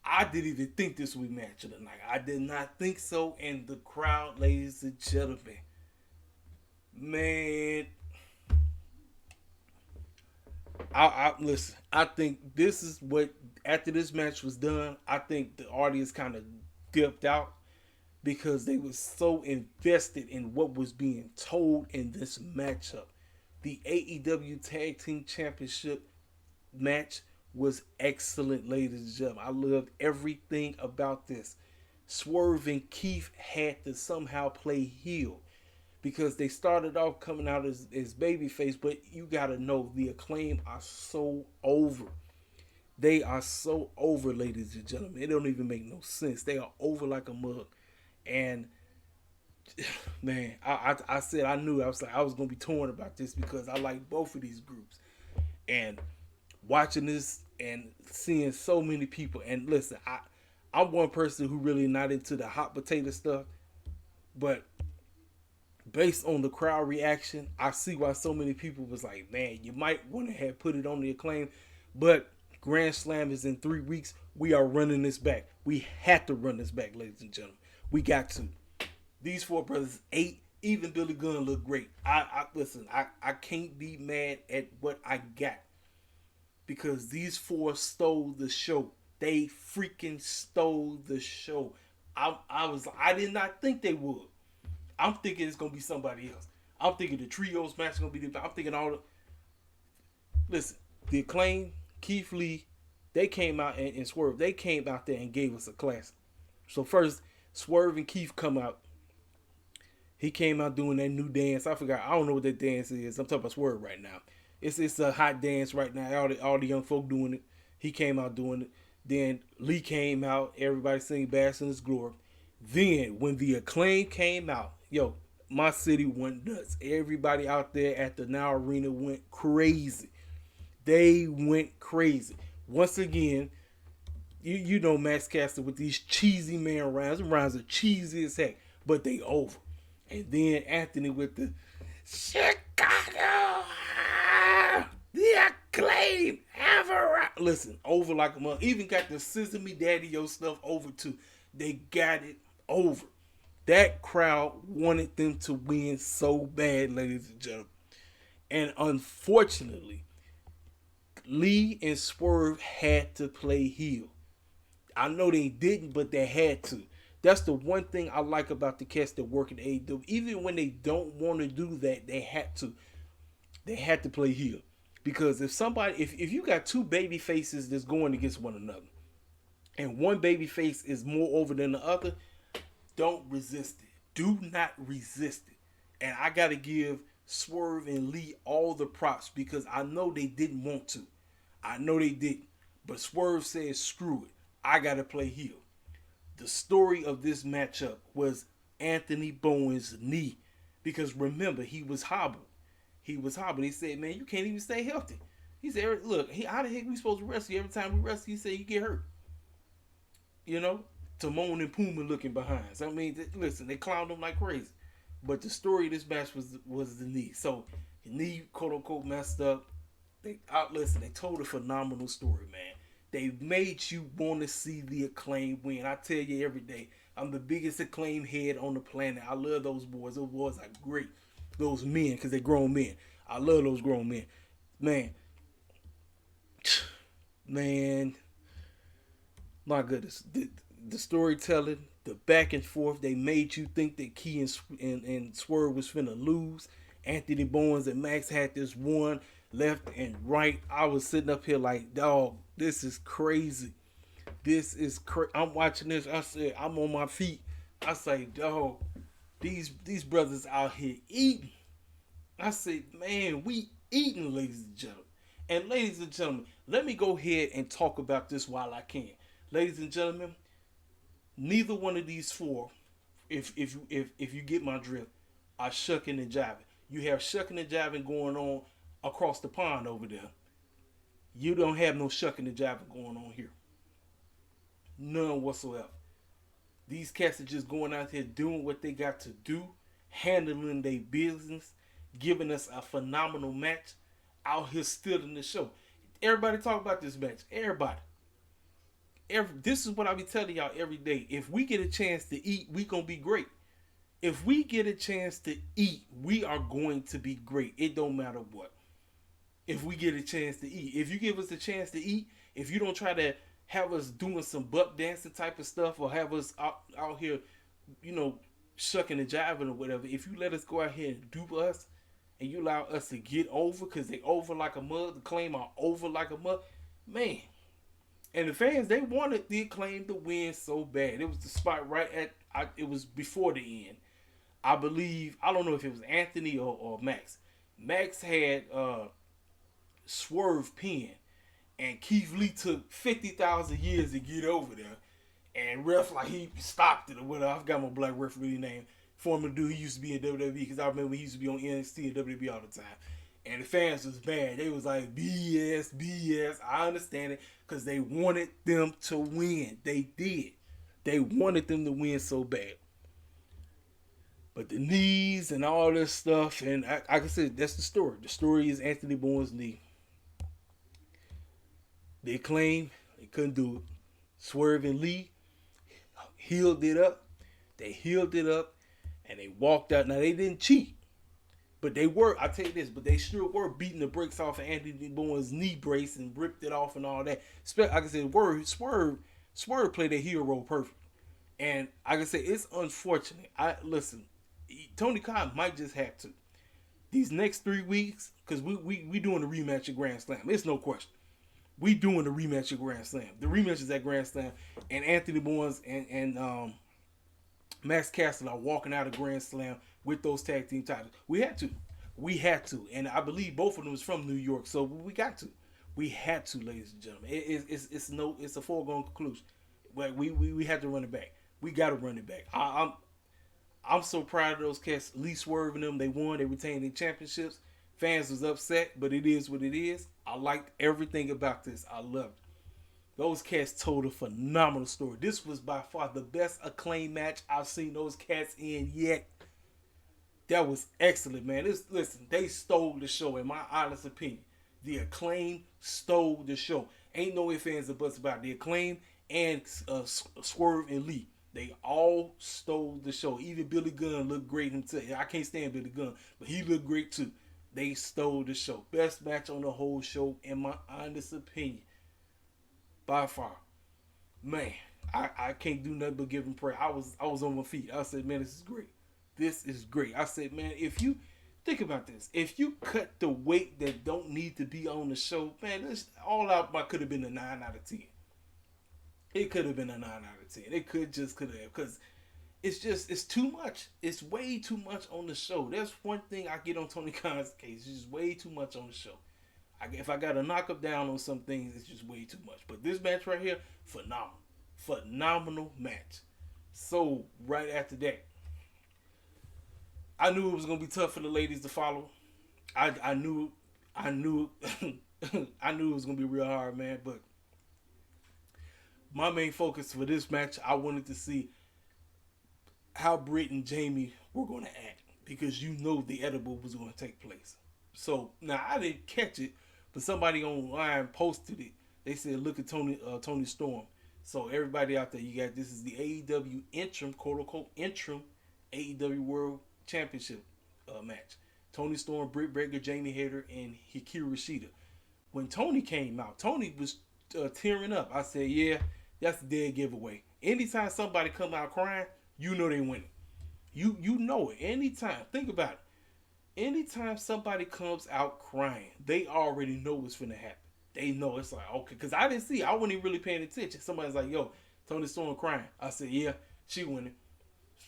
I didn't even think this would be match of the night. I did not think so. And the crowd, ladies and gentlemen, man, listen. I think this is what, after this match was done, I think the audience kind of dipped out because they were so invested in what was being told in this matchup. The AEW Tag Team Championship match was excellent, ladies and gentlemen. I loved everything about this. Swerve and Keith had to somehow play heel because they started off coming out as babyface, but you gotta know the Acclaim are so over. They are so over, ladies and gentlemen. It don't even make no sense. They are over like a mug. And man, I said I knew I was gonna be torn about this because I like both of these groups. And watching this and seeing so many people, and listen, I'm one person who really not into the hot potato stuff, but based on the crowd reaction, I see why so many people was like, man, you might want to have put it on the Acclaim, but Grand Slam is in 3 weeks. We are running this back. We had to run this back, ladies and gentlemen. We got to. These four brothers ate. Even Billy Gunn looked great. Listen, I can't be mad at what I got because these four stole the show. They freaking stole the show. I did not think they would. I'm thinking it's gonna be somebody else. I'm thinking the trios match is gonna be I'm thinking all the. Listen, the Acclaim, Keith Lee, they came out and Swerve. They came out there and gave us a classic. So first, Swerve and Keith come out. He came out doing that new dance. I forgot. I don't know what that dance is. I'm talking about Swerve right now. It's a hot dance right now. All the young folk doing it. He came out doing it. Then Lee came out. Everybody singing "Bask in His Glory." Then when the Acclaim came out, yo, my city went nuts. Everybody out there at the Now Arena went crazy. They went crazy. Once again, you know Max Caster with these cheesy man rhymes. The rhymes are cheesy as heck, but they over. And then Anthony with the Chicago, the Acclaim, ever. Listen, over like a month. Even got the Sesame Daddy-O stuff over too. They got it over. That crowd wanted them to win so bad, ladies and gentlemen. And unfortunately, Lee and Swerve had to play heel. I know they didn't, but they had to. That's the one thing I like about the cats that work at AEW. Even when they don't want to do that, they had to. They had to play heel. Because if you got two baby faces that's going against one another, and one baby face is more over than the other, don't resist it. Do not resist it. And I got to give Swerve and Lee all the props because I know they didn't want to. I know they didn't. But Swerve said, screw it. I got to play heel. The story of this matchup was Anthony Bowen's knee. Because remember, he was hobbled. He said, man, you can't even stay healthy. He said, look, how the heck we supposed to wrestle you? Every time we wrestle, he said you get hurt. You know? Timon and Puma looking behind. So, I mean, listen, they clowned him like crazy. But the story of this match was the knee. So, the knee, quote-unquote, messed up. They told a phenomenal story, man. They made you want to see the Acclaim win. I tell you every day, I'm the biggest Acclaim head on the planet. I love those boys. Those boys are great. Those men, because they're grown men. I love those grown men. Man, my goodness. The storytelling, the back and forth, they made you think that Key and Swerve was finna lose. Anthony Bowens and Max had this one left and right. I was sitting up here like, dog, this is crazy. This is crazy. I'm watching this. I said, I'm on my feet. I say, dog, these brothers out here eating. I said, man, we eating, ladies and gentlemen. And ladies and gentlemen, let me go ahead and talk about this while I can. Ladies and gentlemen, neither one of these four, if you get my drift, are shucking and jiving. You have shucking and jiving going on across the pond over there. You don't have no shucking and jiving going on here. None whatsoever. These cats are just going out here doing what they got to do, handling their business, giving us a phenomenal match, out here stealing the show. Everybody talk about this match. Everybody. This is what I be telling y'all every day. If we get a chance to eat, we gonna be great. If we get a chance to eat, we are going to be great. It don't matter what. If we get a chance to eat. If you give us a chance to eat, if you don't try to have us doing some butt dancing type of stuff or have us out here, shucking and jiving or whatever, if you let us go out here and do us and you allow us to get over because they over like a mug, the Acclaim are over like a mug, man. And the fans, they wanted the Acclaim to win so bad. It was the spot it was before the end. I believe, I don't know if it was Anthony or Max. Max had Swerve pinned. And Keith Lee took 50,000 years to get over there. And ref, like, he stopped it or whatever. I forgot my black referee name. Former dude, he used to be in WWE because I remember he used to be on NXT and WWE all the time. And the fans was bad. They was like, BS. I understand it because they wanted them to win. They did. They wanted them to win so bad. But the knees and all this stuff, and like I said, that's the story. The story is Anthony Bowen's knee. They claim they couldn't do it. Swerve and Lee healed it up. They healed it up, and they walked out. Now, they didn't cheat, but they were, I tell you this, but they sure were beating the brakes off of Anthony Bowen's knee brace and ripped it off and all that. Like I said, Swerve played a heel role perfect. And like I said, it's unfortunate. Listen, Tony Khan might just have to. These next 3 weeks, because we doing a rematch at Grand Slam. It's no question. We doing the rematch at Grand Slam. The rematch is at Grand Slam, and Anthony Bowens and Max Caster are walking out of Grand Slam with those tag team titles. We had to, We had to, and I believe both of them was from New York, so we got to. We had to, ladies and gentlemen. It's a foregone conclusion. Like we had to run it back. We got to run it back. I'm so proud of those cats. Lee Swerve and them, they won. They retained their championships. Fans was upset, but it is what it is. I liked everything about this. I loved it. Those cats told a phenomenal story. This was by far the best Acclaim match I've seen those cats in yet. That was excellent, man. Listen, they stole the show, in my honest opinion. The Acclaim stole the show. Ain't no ifs, ands, or buts about it. The Acclaim and Swerve and Lee. They all stole the show. Even Billy Gunn looked great himself. I can't stand Billy Gunn, but he looked great too. They stole the show. Best match on the whole show, in my honest opinion. By far. Man, I can't do nothing but give him praise. I was on my feet. I said, man, this is great. This is great. I said, man, if you think about this, if you cut the weight that don't need to be on the show, man, this All Out could have been a 9 out of 10. It could have been a 9 out of 10. It could have, because it's too much. It's way too much on the show. That's one thing I get on Tony Khan's case. It's just way too much on the show. If I got to knock up down on some things, it's just way too much. But this match right here, phenomenal. Phenomenal match. So, right after that, I knew it was going to be tough for the ladies to follow. I knew I knew it was going to be real hard, man. But my main focus for this match, I wanted to see how Britt and Jamie were going to act. Because you know the edible was going to take place. So, now I didn't catch it. But somebody online posted it. They said, look at Tony Storm. So everybody out there, this is the AEW interim, quote unquote, interim AEW World Championship match. Tony Storm, Britt Baker, Jamie Hayter, and Hikaru Shida. When Tony came out, Tony was tearing up. I said, yeah, that's a dead giveaway. Anytime somebody come out crying, you know they winning. You know it. Anytime. Think about it. Anytime somebody comes out crying, they already know what's finna happen. They know. It's like, okay, because I didn't see, I wasn't even really paying attention. Somebody's like, yo, Tony Storm crying. I said, yeah, she winning.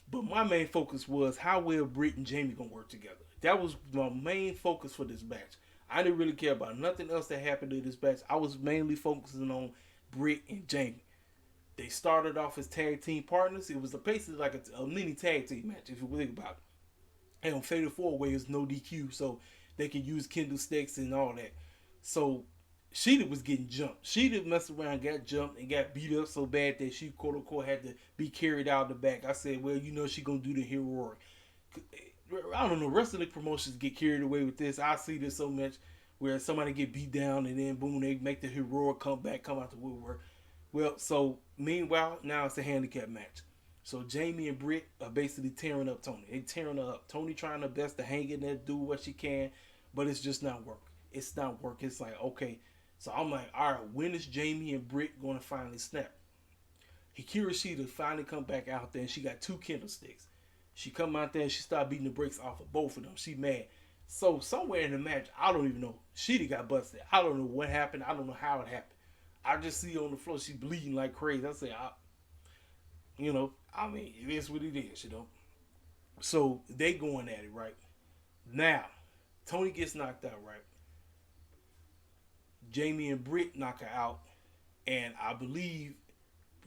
But my main focus was how well Britt and Jamie gonna work together. That was my main focus for this match. I didn't really care about nothing else that happened in this match. I was mainly focusing on Britt and Jamie. They started off as tag team partners. It was basically like a mini tag team match, if you think about it. And on Fatal 4-Way is no DQ, so they can use kendo sticks and all that. So Sheeta was getting jumped. Sheeta messed around, got jumped, and got beat up so bad that she, quote unquote, had to be carried out the back. I said, well, you know she gonna do the heroic. I don't know, wrestling promotions get carried away with this. I see this so much where somebody get beat down and then boom, they make the heroic come out the woodwork. Well, so meanwhile, now it's a handicap match. So Jamie and Britt are basically tearing up Tony. They tearing her up. Tony trying her best to hang in there, do what she can, but it's just not working. It's not working. It's like, okay. So I'm like, all right, when is Jamie and Britt going to finally snap? Hikaru Shida finally come back out there and she got 2 kendo sticks. She come out there and she start beating the brakes off of both of them. She mad. So somewhere in the match, I don't even know. Shida got busted. I don't know what happened. I don't know how it happened. I just see her on the floor. She bleeding like crazy. I say, it is what it is, So they going at it, right? Now, Tony gets knocked out, right? Jamie and Britt knock her out. And I believe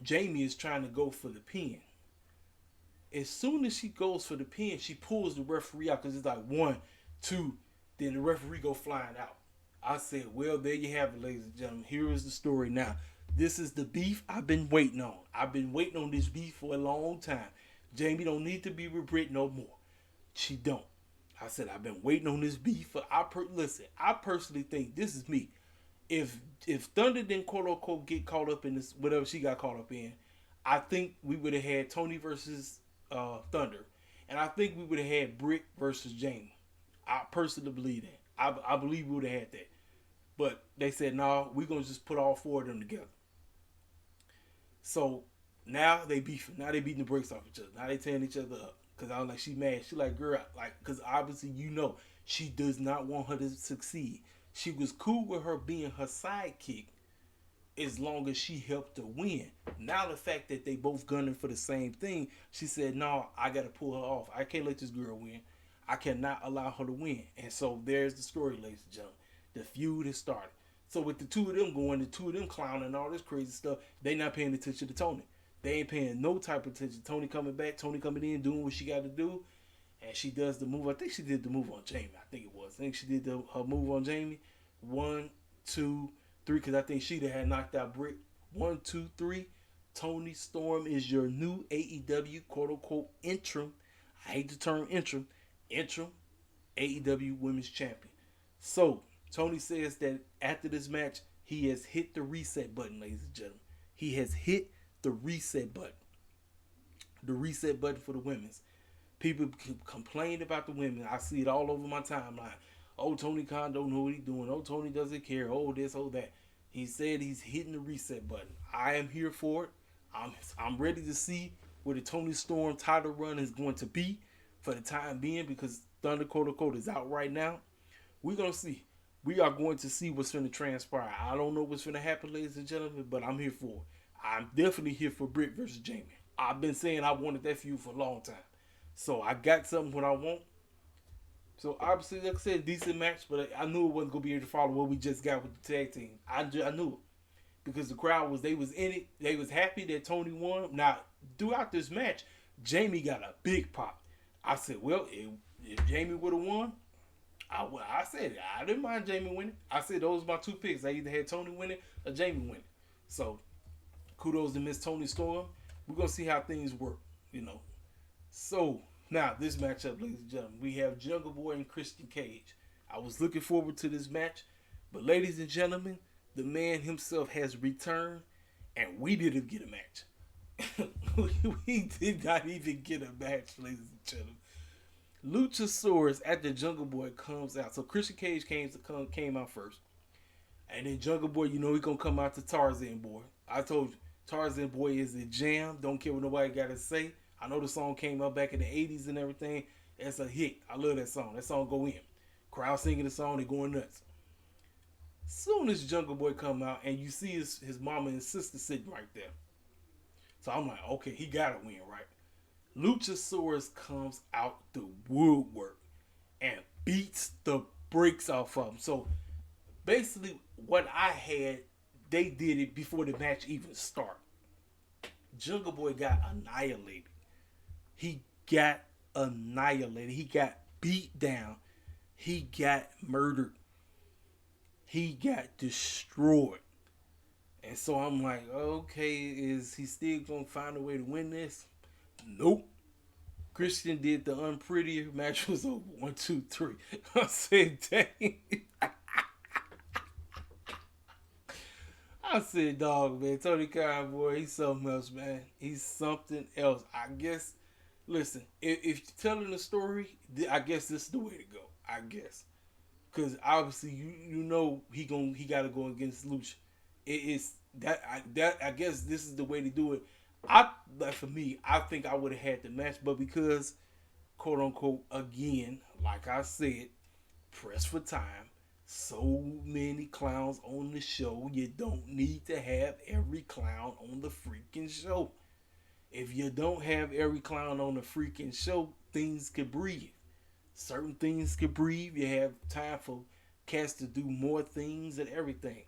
Jamie is trying to go for the pin. As soon as she goes for the pin, she pulls the referee out because it's like 1, 2. Then the referee go flying out. I said, well, there you have it, ladies and gentlemen. Here is the story now. This is the beef I've been waiting on. I've been waiting on this beef for a long time. Jamie don't need to be with Britt no more. She don't. I said, I've been waiting on this beef for... Listen, I personally think, this is me. If Thunder didn't quote unquote get caught up in this, whatever she got caught up in, I think we would have had Tony versus Thunder. And I think we would have had Britt versus Jamie. I personally believe that. I believe we would have had that. But they said, no, we're going to just put all 4 of them together. So now they beefing. Now they beating the brakes off each other. Now they tearing each other up. Because I was like, she mad. She like, girl, because obviously she does not want her to succeed. She was cool with her being her sidekick as long as she helped her win. Now the fact that they both gunning for the same thing, she said, no, I got to pull her off. I can't let this girl win. I cannot allow her to win. And so there's the story, ladies and gentlemen. The feud has started. So with the two of them going, the two of them clowning and all this crazy stuff, they not paying attention to Tony. They ain't paying no type of attention. Tony coming back, Tony coming in, doing what she got to do. And she does the move. I think she did the move on Jamie. I think it was. I think she did her move on Jamie. 1, 2, 3. Because I think she had knocked out Britt. 1, 2, 3. Toni Storm is your new AEW quote unquote interim. I hate the term interim. Interim AEW Women's Champion. So Tony says that after this match, he has hit the reset button, ladies and gentlemen. He has hit the reset button. The reset button for the women's. People complain about the women. I see it all over my timeline. Oh, Tony Khan don't know what he's doing. Oh, Tony doesn't care. Oh, this, oh, that. He said he's hitting the reset button. I am here for it. I'm ready to see where the Toni Storm title run is going to be for the time being, because Thunder quote unquote is out right now. We're going to see. We are going to see what's going to transpire. I don't know what's going to happen, ladies and gentlemen, but I'm here for it. I'm definitely here for Britt versus Jamie. I've been saying I wanted that feud for a long time. So I got something what I want. So obviously, like I said, decent match, but I knew it wasn't going to be able to follow what we just got with the tag team. I knew it. Because the crowd was in it. They was happy that Tony won. Now, throughout this match, Jamie got a big pop. I said, well, if Jamie would have won, I said I didn't mind Jamie winning. I said those were my two picks. I either had Tony winning or Jamie winning. So, kudos to Miss Toni Storm. We're going to see how things work, So, now, this matchup, ladies and gentlemen, we have Jungle Boy and Christian Cage. I was looking forward to this match, but ladies and gentlemen, the man himself has returned, and we didn't get a match. We did not even get a match, ladies and gentlemen. Luchasaurus after Jungle Boy comes out. So Christian Cage came out first. And then Jungle Boy, he gonna come out to Tarzan Boy. I told you, Tarzan Boy is a jam. Don't care what nobody gotta say. I know the song came out back in the 80s and everything. It's a hit. I love that song. That song go in. Crowd singing the song, they going nuts. Soon as Jungle Boy come out and you see his mama and sister sitting right there. So I'm like, okay, he gotta win, right? Luchasaurus comes out the woodwork and beats the brakes off of him. So basically what I had, they did it before the match even started. Jungle Boy got annihilated. He got annihilated. He got beat down. He got murdered. He got destroyed. And so I'm like, okay, is he still going to find a way to win this? Nope. Christian did the unprettier. Match was over. 1, 2, 3. I said, dang. I said, dog, man. Tony Khan, boy, he's something else, man. He's something else. I guess, listen, if you're telling the story, I guess this is the way to go. I guess. Because obviously, you know he got to go against Lucha. I guess this is the way to do it. For me, I think I would have had the match, but because, quote unquote, again, like I said, press for time. So many clowns on the show. You don't need to have every clown on the freaking show. If you don't have every clown on the freaking show, things could breathe. Certain things could breathe. You have time for cats to do more things and everything.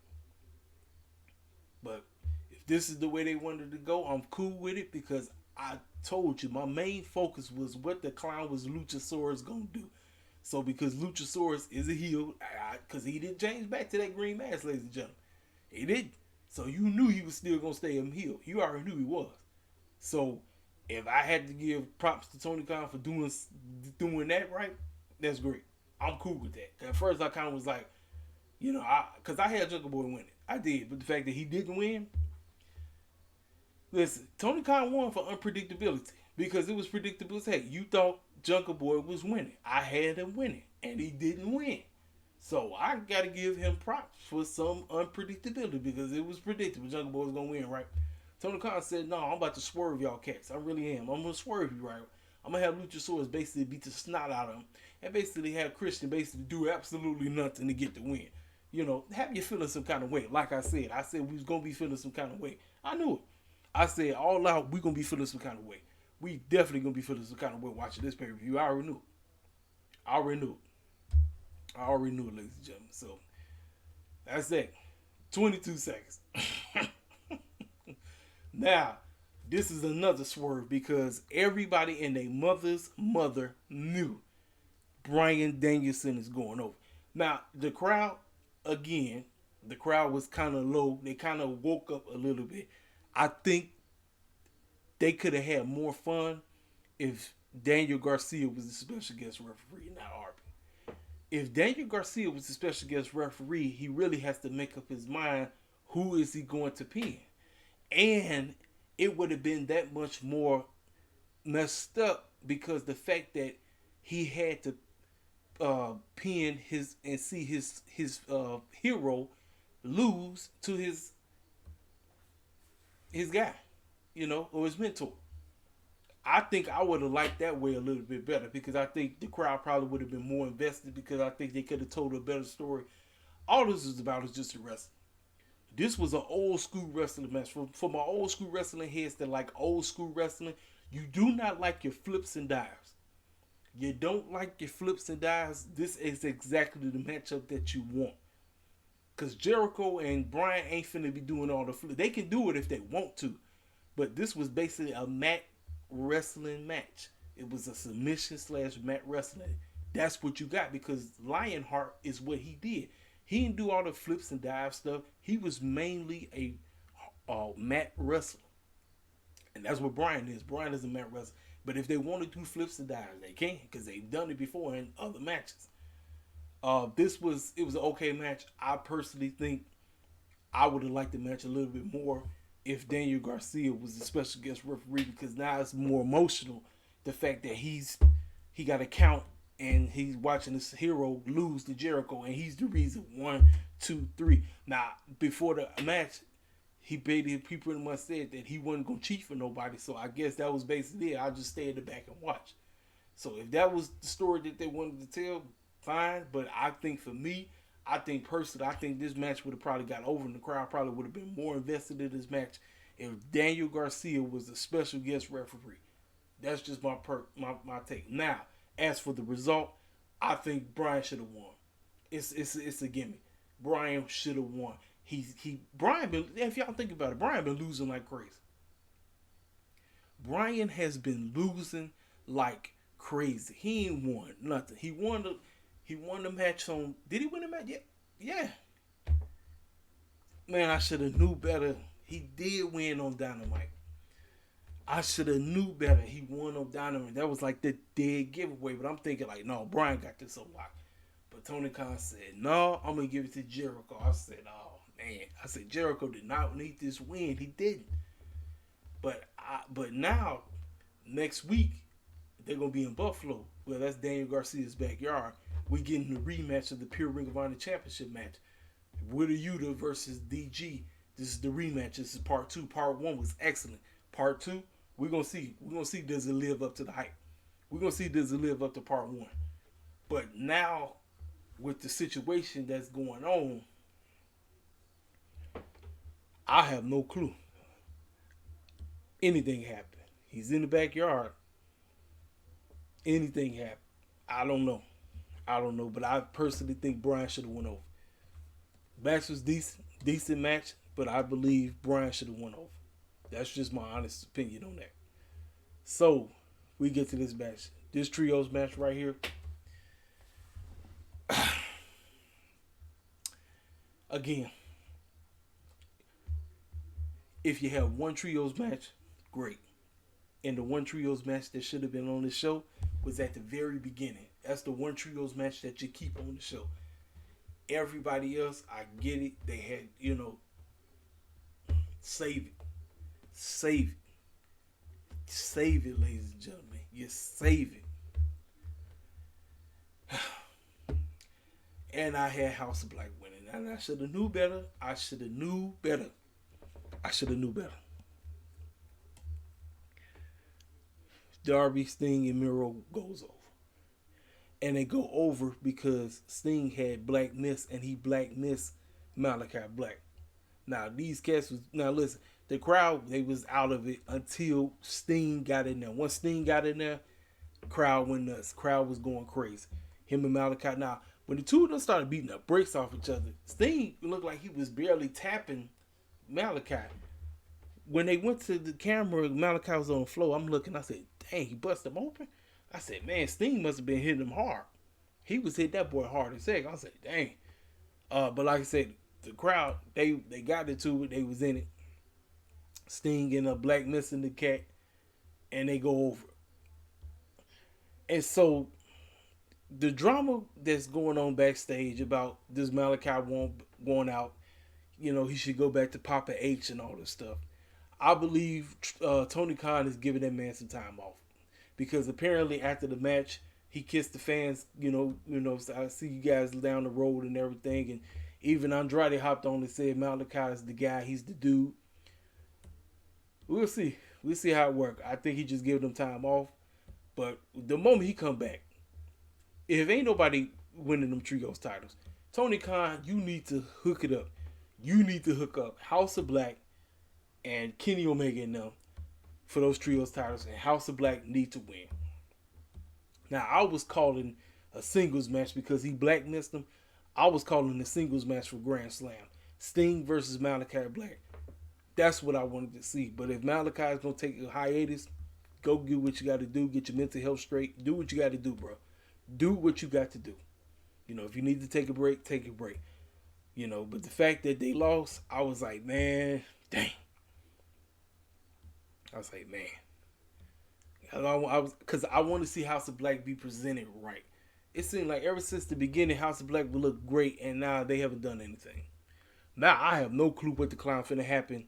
But if this is the way they wanted to go, I'm cool with it, because I told you my main focus was what the clown was Luchasaurus gonna do. So because Luchasaurus is a heel, because he didn't change back to that green mask, ladies and gentlemen. He didn't. So you knew he was still gonna stay a heel. You already knew he was. So if I had to give props to Tony Khan for doing that right, that's great. I'm cool with that. At first I kind of was like, because I had Jungle Boy winning. I did. But the fact that he didn't win, listen, Tony Khan won for unpredictability, because it was predictable as heck. You thought Jungle Boy was winning. I had him winning, and he didn't win. So I got to give him props for some unpredictability, because it was predictable Jungle Boy was going to win, right? Tony Khan said, no, I'm about to swerve y'all cats. I really am. I'm going to swerve you, right? I'm going to have Luchasaurus basically beat the snot out of him, and basically have Christian basically do absolutely nothing to get the win. Have you feeling some kind of way. Like I said we was going to be feeling some kind of way. I knew it. I said, all out, we going to be feeling some kind of way. We definitely going to be feeling some kind of way watching this pay-per-view. I already knew it. I already knew. I already knew it, ladies and gentlemen. So that's it. 22 seconds. Now, this is another swerve because everybody and their mother's mother knew Bryan Danielson is going over. Now, the crowd, again, the crowd was kind of low. They kind of woke up a little bit. I think they could have had more fun if Daniel Garcia was the special guest referee, not Arby. If Daniel Garcia was the special guest referee, he really has to make up his mind who is he going to pin. And it would have been that much more messed up because the fact that he had to pin his and see his hero lose to his guy, or his mentor. I think I would have liked that way a little bit better because I think the crowd probably would have been more invested because I think they could have told a better story. All this is about is just a wrestling. This was an old school wrestling match. For my old school wrestling heads that like old school wrestling, you do not like your flips and dives. You don't like your flips and dives. This is exactly the matchup that you want. Because Jericho and Bryan ain't finna be doing all the flips. They can do it if they want to. But this was basically a mat wrestling match. It was a submission / mat wrestling. That's what you got because Lionheart is what he did. He didn't do all the flips and dive stuff. He was mainly a mat wrestler. And that's what Bryan is. Bryan is a mat wrestler. But if they want to do flips and dives, they can because they've done it before in other matches. It was an okay match. I personally think I would have liked the match a little bit more if Daniel Garcia was the special guest referee because now it's more emotional. The fact that he got a count and he's watching this hero lose to Jericho and he's the reason 1, 2, 3. Now before the match, he pretty much said that he wasn't gonna cheat for nobody. So I guess that was basically it. I'll just stay in the back and watch. So if that was the story that they wanted to tell, fine. But I think for me, I think this match would have probably got over and the crowd probably would have been more invested in this match if Daniel Garcia was a special guest referee. That's just my take. Now, as for the result, I think Bryan should have won. It's a gimmick. Bryan should have won. If y'all think about it, Bryan been losing like crazy. Bryan has been losing like crazy. He ain't won nothing. He won the match on. Did he win the match? Yeah. Man, I should have knew better. He did win on Dynamite. I should have knew better. He won on Dynamite. That was like the dead giveaway. But I'm thinking like, no, Bryan got this on lock. But Tony Khan said, no, I'm gonna give it to Jericho. I said, oh man. I said Jericho did not need this win. He didn't. But now, next week, they're gonna be in Buffalo. Well, that's Daniel Garcia's backyard. We getting the rematch of the Pure Ring of Honor Championship match. Wheeler Yuta versus DG. This is the rematch. This is part 2. Part 1 was excellent. Part 2, we're gonna see. We're gonna see does it live up to the hype. We're gonna see does it live up to part 1. But now, with the situation that's going on, I have no clue. Anything happened. He's in the backyard. Anything happened. I don't know. But I personally think Bryan should have won over. Match was decent match, but I believe Bryan should have won over. That's just my honest opinion on that. So, we get to this match. This trios match right here. Again, if you have one trios match, great. And the one trios match that should have been on the show was at the very beginning. That's the one trios match that you keep on the show. Everybody else, I get it. They had, save it. Save it, ladies and gentlemen. You save it. And I had House of Black winning. And I should have knew better. Darby, Sting, and Miro goes over. And they go over because Sting had Black Miss and he Black Miss Malachi Black. Now these cats was listen, the crowd they was out of it until Sting got in there. Once Sting got in there, crowd went nuts. Crowd was going crazy. him and Malachi. Now, when the two of them started beating the brakes off each other, Sting looked like he was barely tapping Malachi. When they went to the camera, Malachi was on the floor. I'm looking, I said, dang, he busted him open? I said, man, Sting must have been hitting him hard. He was hitting that boy hard as heck. I said, dang. But like I said, the crowd, they got into it. They was in it. Sting and Black missing the cat, and they go over. And so the drama that's going on backstage about this Malachi going out, he should go back to Papa H and all this stuff. I believe Tony Khan is giving that man some time off, because apparently after the match he kissed the fans. So I see you guys down the road and everything, and even Andrade hopped on and said Malachi is the guy. He's the dude. We'll see. We'll see how it works. I think he just giving them time off. But the moment he come back, if ain't nobody winning them trios titles, Tony Khan, you need to hook it up. You need to hook up House of Black and Kenny Omega and them for those trios titles, and House of Black need to win. Now, I was calling a singles match because he Black missed them. I was calling the singles match for Grand Slam. Sting versus Malachi Black. That's what I wanted to see. But if Malachi is going to take a hiatus, go do what you got to do. Get your mental health straight. Do what you got to do, bro. Do what you got to do. If you need to take a break, take a break. But the fact that they lost, I was like, man, dang. I was like, man. Because I want to see House of Black be presented right. It seemed like ever since the beginning, House of Black would look great, and now they haven't done anything. Now, I have no clue what the clown finna happen,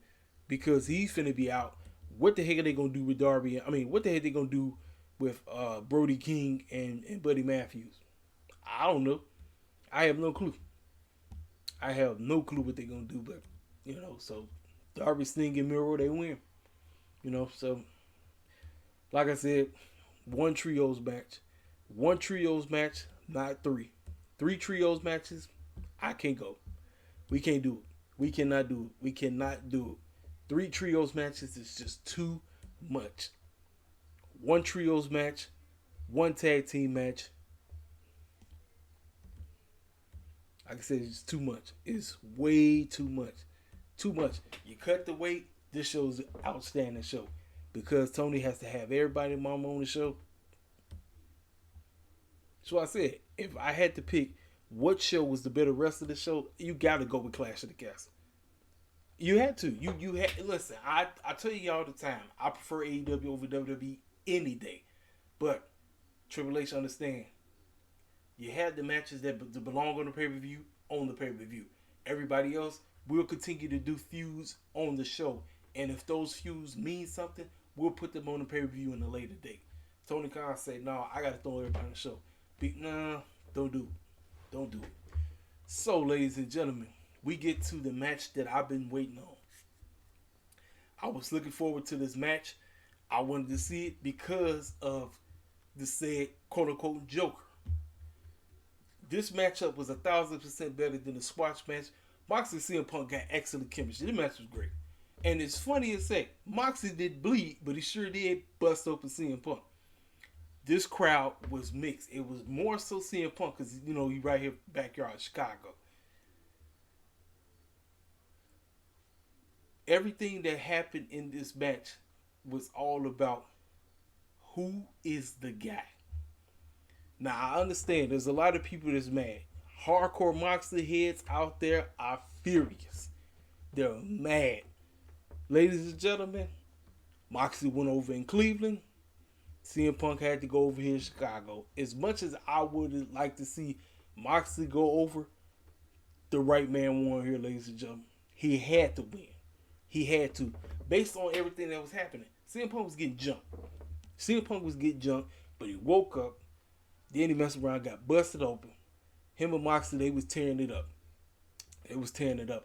because he's finna be out. What the heck are they gonna do with Darby? What the heck are they gonna do with Brody King and Buddy Matthews? I don't know. I have no clue. I have no clue what they're gonna do, but so Darby, Sting, and Miro, they win. So like I said, one trios match. One trios match, not three. 3 trios matches, I can't go. We can't do it. We cannot do it. We cannot do it. 3 trios matches is just too much. 1 trios match, 1 tag team match. Like I said, it's too much. It's way too much. Too much. You cut the weight, this show's an outstanding show. Because Tony has to have everybody mama on the show. So I said, if I had to pick what show was the better rest of the show, you got to go with Clash of the Castle. You had to. You had. Listen, I tell you all the time, I prefer AEW over WWE any day. But Triple H understand. You had the matches that belong on the pay-per-view on the pay-per-view. Everybody else will continue to do feuds on the show. And if those feuds mean something, we'll put them on the pay-per-view in a later date. Tony Khan said, no, I got to throw everybody on the show. Nah, don't do it. Don't do it. So, ladies and gentlemen, we get to the match that I've been waiting on. I was looking forward to this match. I wanted to see it because of the said quote-unquote Joker. This matchup was 1,000% better than the squash match. Moxley and CM Punk got excellent chemistry. This match was great. And it's funny as heck. Moxley did bleed, but he sure did bust open CM Punk. This crowd was mixed. It was more so CM Punk because, he right here backyard in Chicago. Everything that happened in this match was all about who is the guy. Now, I understand there's a lot of people that's mad. Hardcore Moxley heads out there are furious. They're mad. Ladies and gentlemen, Moxley went over in Cleveland. CM Punk had to go over here in Chicago. As much as I would like to see Moxley go over, the right man won here, ladies and gentlemen. He had to win. He had to. Based on everything that was happening. CM Punk was getting jumped. But he woke up. Then he messed around, got busted open. Him and Moxley, they was tearing it up.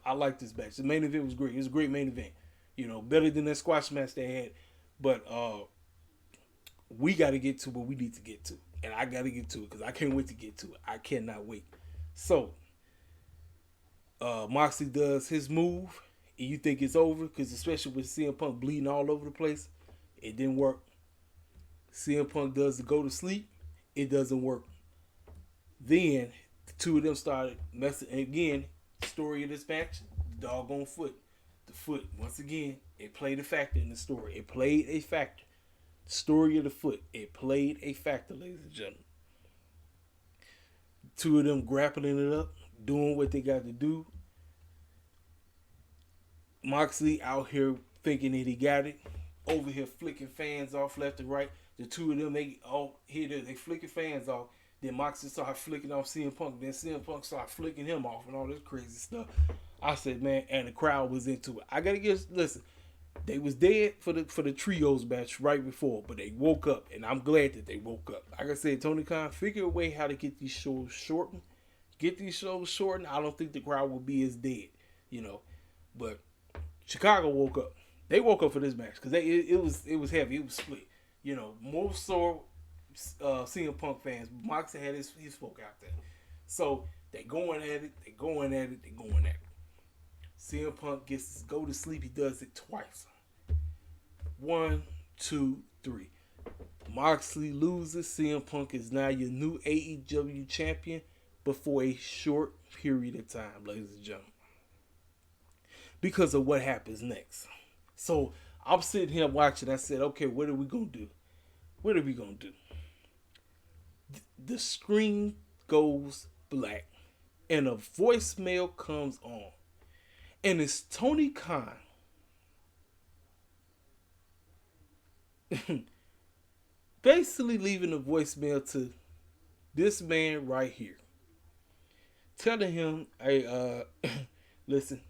I like this match. The main event was great. It was a great main event. Better than that squash match they had. But we got to get to what we need to get to. And I got to get to it because I can't wait to get to it. I cannot wait. So, Moxley does his move. And you think it's over because especially with CM Punk bleeding all over the place, it didn't work. CM Punk does the go to sleep. It doesn't work. Then the two of them started messing again. Story of this match, the doggone foot. The foot, once again, it played a factor in the story. It played a factor. The story of the foot, it played a factor, ladies and gentlemen. Two of them grappling it up, doing what they got to do. Moxley out here thinking that he got it. Over here flicking fans off left and right. The two of them, they flicking fans off. Then Moxley started flicking off CM Punk. Then CM Punk started flicking him off and all this crazy stuff. I said, man, and the crowd was into it. I gotta listen. They was dead for the trios match right before, but they woke up, and I'm glad that they woke up. Like I said, Tony Khan, figure a way how to get these shows shortened. Get these shows shortened. I don't think the crowd will be as dead, But Chicago woke up. They woke up for this match because it was heavy. It was split. Most so CM Punk fans. Moxley had his folk out there. So they going at it. CM Punk gets to go to sleep. He does it twice. 1, 2, 3. Moxley loses. CM Punk is now your new AEW champion, but for a short period of time, ladies and gentlemen. Because of what happens next. So I'm sitting here watching. I said, okay, what are we going to do? The screen goes black and a voicemail comes on. And it's Tony Khan. Basically leaving a voicemail to this man right here. Telling him, hey, listen,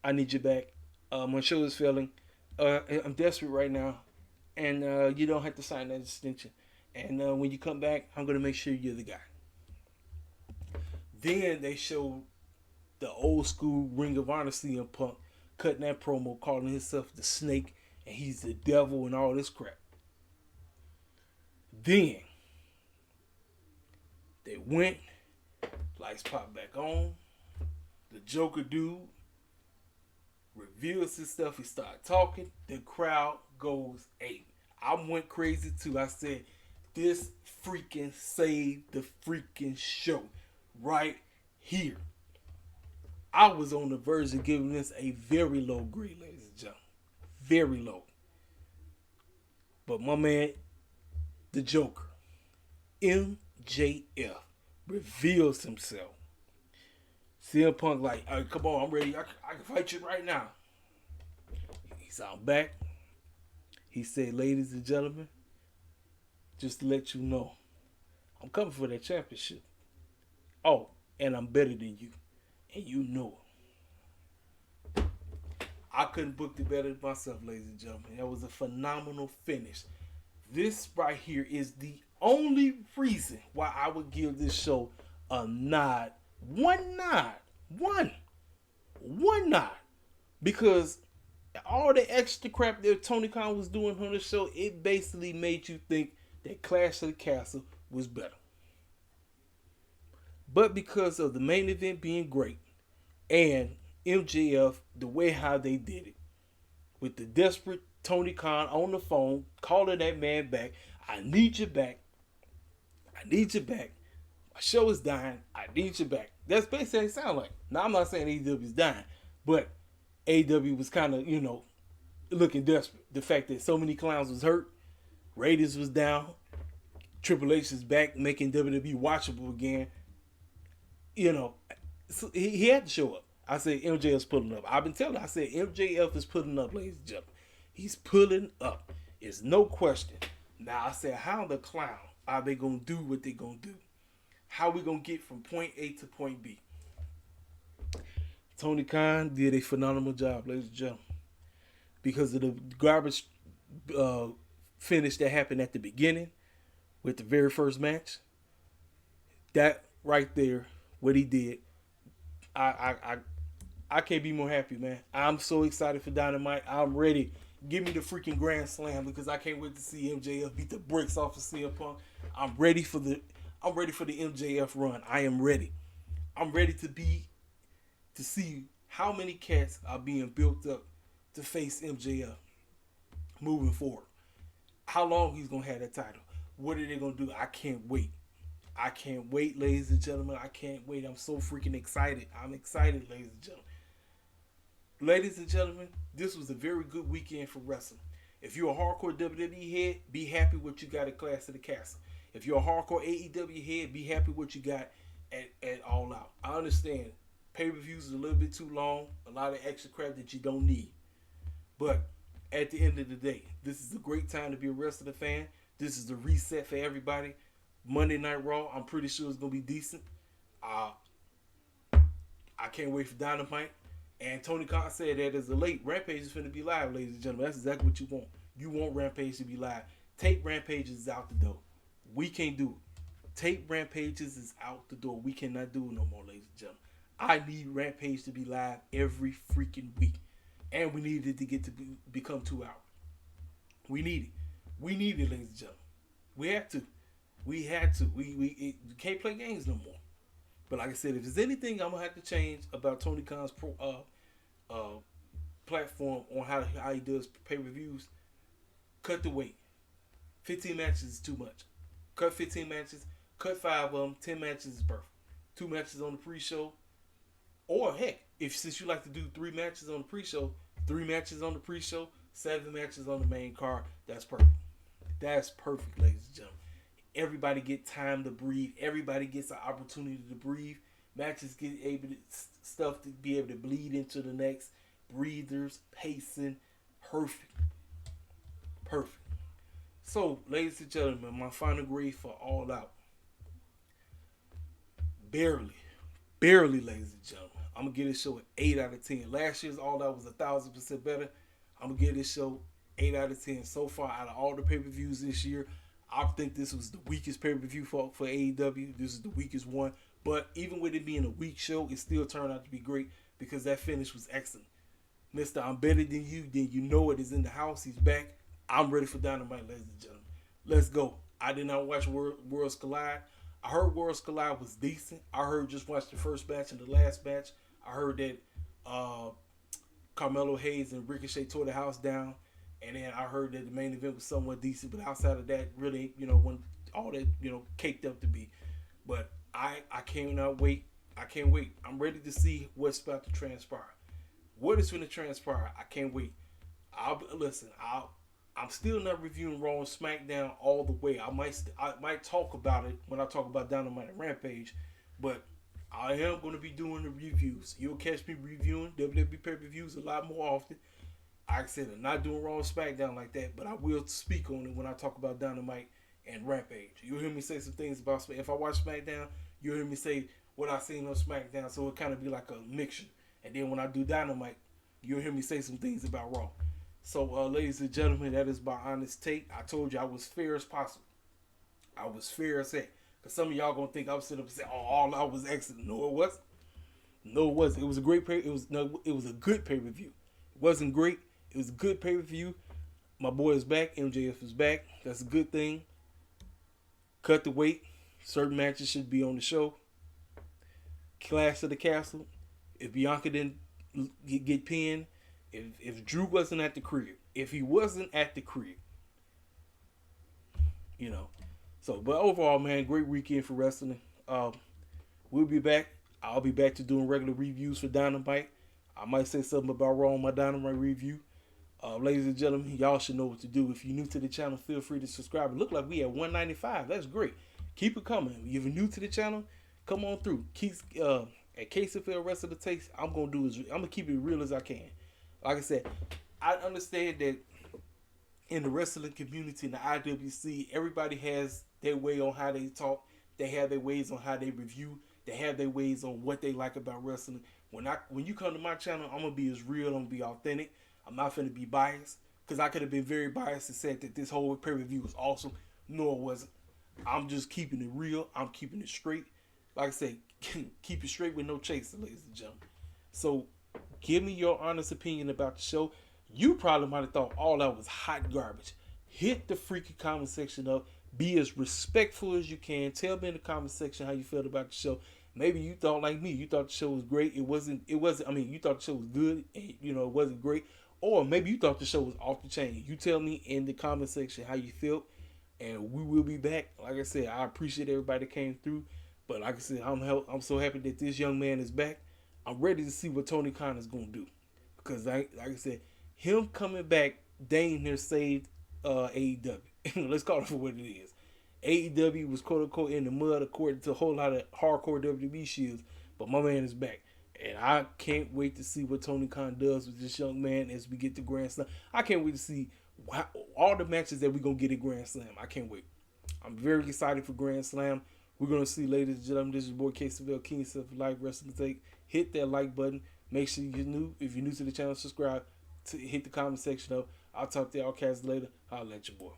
I need you back. My show is failing. I'm desperate right now. And you don't have to sign that extension. And when you come back, I'm going to make sure you're the guy. Then they show the old school Ring of Honor CM Punk cutting that promo, calling himself the Snake, and he's the devil and all this crap. Then they went, lights pop back on. The Joker dude reveals his stuff. He started talking. The crowd goes ape. I went crazy too. I said, this freaking saved the freaking show right here. I was on the verge of giving this a very low grade, ladies and gentlemen. Very low. But my man, the Joker, MJF, reveals himself. CM Punk like, hey, come on, I'm ready. I can fight you right now. He's out back. He said, ladies and gentlemen, just to let you know, I'm coming for that championship. Oh, and I'm better than you. And you know it. I couldn't book it better myself, ladies and gentlemen. That was a phenomenal finish. This right here is the only reason why I would give this show a nod. One nod. One nod. Because all the extra crap that Tony Khan was doing on the show, it basically made you think that Clash of the Castle was better. But because of the main event being great and MJF, the way how they did it, with the desperate Tony Khan on the phone, calling that man back, I need you back. My show is dying. I need you back. That's basically what it sounds like. Now, I'm not saying AEW is dying, but AEW was kind of, looking desperate. The fact that so many clowns was hurt, ratings was down, Triple H is back making WWE watchable again. So he had to show up. I said MJF's pulling up. I've been telling I said MJF is pulling up, ladies and gentlemen. He's pulling up. It's no question. Now I said, how the clown are they going to do what they going to do? How we going to get from point A to point B? Tony Khan did a phenomenal job, ladies and gentlemen. Because of the garbage finish that happened at the beginning with the very first match. That right there, what he did, I can't be more happy, man. I'm so excited for Dynamite. I'm ready. Give me the freaking Grand Slam because I can't wait to see MJF beat the bricks off of CM Punk. I'm ready for the MJF run. I am ready. I'm ready to see how many cats are being built up to face MJF moving forward. How long he's gonna have that title. What are they gonna do? I can't wait. I can't wait, ladies and gentlemen. I can't wait. I'm so freaking excited. I'm excited, ladies and gentlemen. Ladies and gentlemen, this was a very good weekend for wrestling. If you're a hardcore WWE head, be happy what you got at Clash of the Castle. If you're a hardcore AEW head, be happy what you got at All Out. I understand pay-per-views is a little bit too long, a lot of extra crap that you don't need. But at the end of the day, this is a great time to be a wrestling fan. This is the reset for everybody. Monday Night Raw, I'm pretty sure it's going to be decent. I can't wait for Dynamite. And Tony Khan said that as a late, Rampage is going to be live, ladies and gentlemen. That's exactly what you want. You want Rampage to be live. Tape Rampages is out the door. We can't do it. Tape Rampages is out the door. We cannot do it no more, ladies and gentlemen. I need Rampage to be live every freaking week. And we need it to get to become 2 hours. We need it. We need it, ladies and gentlemen. We have to. We had to. We can't play games no more. But like I said, if there's anything I'm going to have to change about Tony Khan's platform on how he does pay-per-views, cut the weight. 15 matches is too much. Cut 15 matches. Cut 5 of them. 10 matches is perfect. 2 matches on the pre-show. Or heck, since you like to do 3 matches on the pre-show, 3 matches on the pre-show, 7 matches on the main card. That's perfect. That's perfect, ladies and gentlemen. Everybody get time to breathe. Everybody gets an opportunity to breathe. Matches get stuff to be able to bleed into the next. Breathers, pacing, perfect. Perfect. So, ladies and gentlemen, my final grade for All Out. Barely, ladies and gentlemen. I'm going to give this show an 8 out of 10. Last year's All Out was 1,000% better. I'm going to give this show 8 out of 10. So far, out of all the pay-per-views this year, I think this was the weakest pay-per-view for AEW. This is the weakest one. But even with it being a weak show, it still turned out to be great because that finish was excellent. Mr. I'm better than you. Then you know it is in the house. He's back. I'm ready for Dynamite, ladies and gentlemen. Let's go. I did not watch Worlds Collide. I heard Worlds Collide was decent. I heard just watch the first match and the last match. I heard that Carmelo Hayes and Ricochet tore the house down. And then I heard that the main event was somewhat decent, but outside of that, really, when all that, caked up to be. But I cannot wait. I can't wait. I'm ready to see what's about to transpire. What is going to transpire? I can't wait. I'm still not reviewing Raw and SmackDown all the way. I might talk about it when I talk about Dynamite and Rampage, but I am going to be doing the reviews. You'll catch me reviewing WWE pay-per-views a lot more often. Like I said, I'm not doing Raw and SmackDown like that, but I will speak on it when I talk about Dynamite and Rampage. You'll hear me say some things about SmackDown. If I watch SmackDown, you'll hear me say what I seen on SmackDown, so it kind of be like a mixture. And then when I do Dynamite, you'll hear me say some things about Raw. So, ladies and gentlemen, that is my honest take. I told you I was fair as possible. I was fair as heck. Because some of y'all going to think I was sitting up and say, All Out was excellent. No, it wasn't. No, it wasn't. It was a great it was a good pay-per-view. It wasn't great. It was a good pay-per-view. My boy is back. MJF is back. That's a good thing. Cut the weight. Certain matches should be on the show. Clash of the Castle. If Bianca didn't get pinned, if Drew wasn't at the crib, if he wasn't at the crib, So, but overall, man, great weekend for wrestling. We'll be back. I'll be back to doing regular reviews for Dynamite. I might say something about Raw on my Dynamite review. Ladies and gentlemen, y'all should know what to do. If you're new to the channel, feel free to subscribe. It look like we at 195. That's great. Keep it coming. If you're new to the channel, come on through. At KCFL Wrestling Takes, I'm gonna keep it real as I can. Like I said, I understand that in the wrestling community, in the IWC, everybody has their way on how they talk. They have their ways on how they review. They have their ways on what they like about wrestling. When you come to my channel, I'm gonna be as real. I'm gonna be authentic. I'm not gonna be biased, because I could have been very biased and said that this whole pay-per-view was awesome. No, it wasn't. I'm just keeping it real. I'm keeping it straight. Like I said, keep it straight with no chaser, ladies and gentlemen. So, give me your honest opinion about the show. You probably might have thought all that was hot garbage. Hit the freaking comment section up. Be as respectful as you can. Tell me in the comment section how you felt about the show. Maybe you thought like me. You thought the show was great. It wasn't. I mean, you thought the show was good. And, it wasn't great. Or maybe you thought the show was off the chain. You tell me in the comment section how you felt. and we will be back. Like I said, I appreciate everybody that came through. But like I said, I'm so happy that this young man is back. I'm ready to see what Tony Khan is gonna do, because like I said, him coming back, dang near saved AEW. Let's call it for what it is. AEW was quote unquote in the mud according to a whole lot of hardcore WWE shields, but my man is back. And I can't wait to see what Tony Khan does with this young man as we get to Grand Slam. I can't wait to see all the matches that we're going to get at Grand Slam. I can't wait. I'm very excited for Grand Slam. We're going to see, ladies and gentlemen, this is your boy K. Seville, King of Life Wrestling Take. Hit that like button. Make sure you're new. If you're new to the channel, subscribe. Hit the comment section up. I'll talk to y'all cats later. I'll let you boy.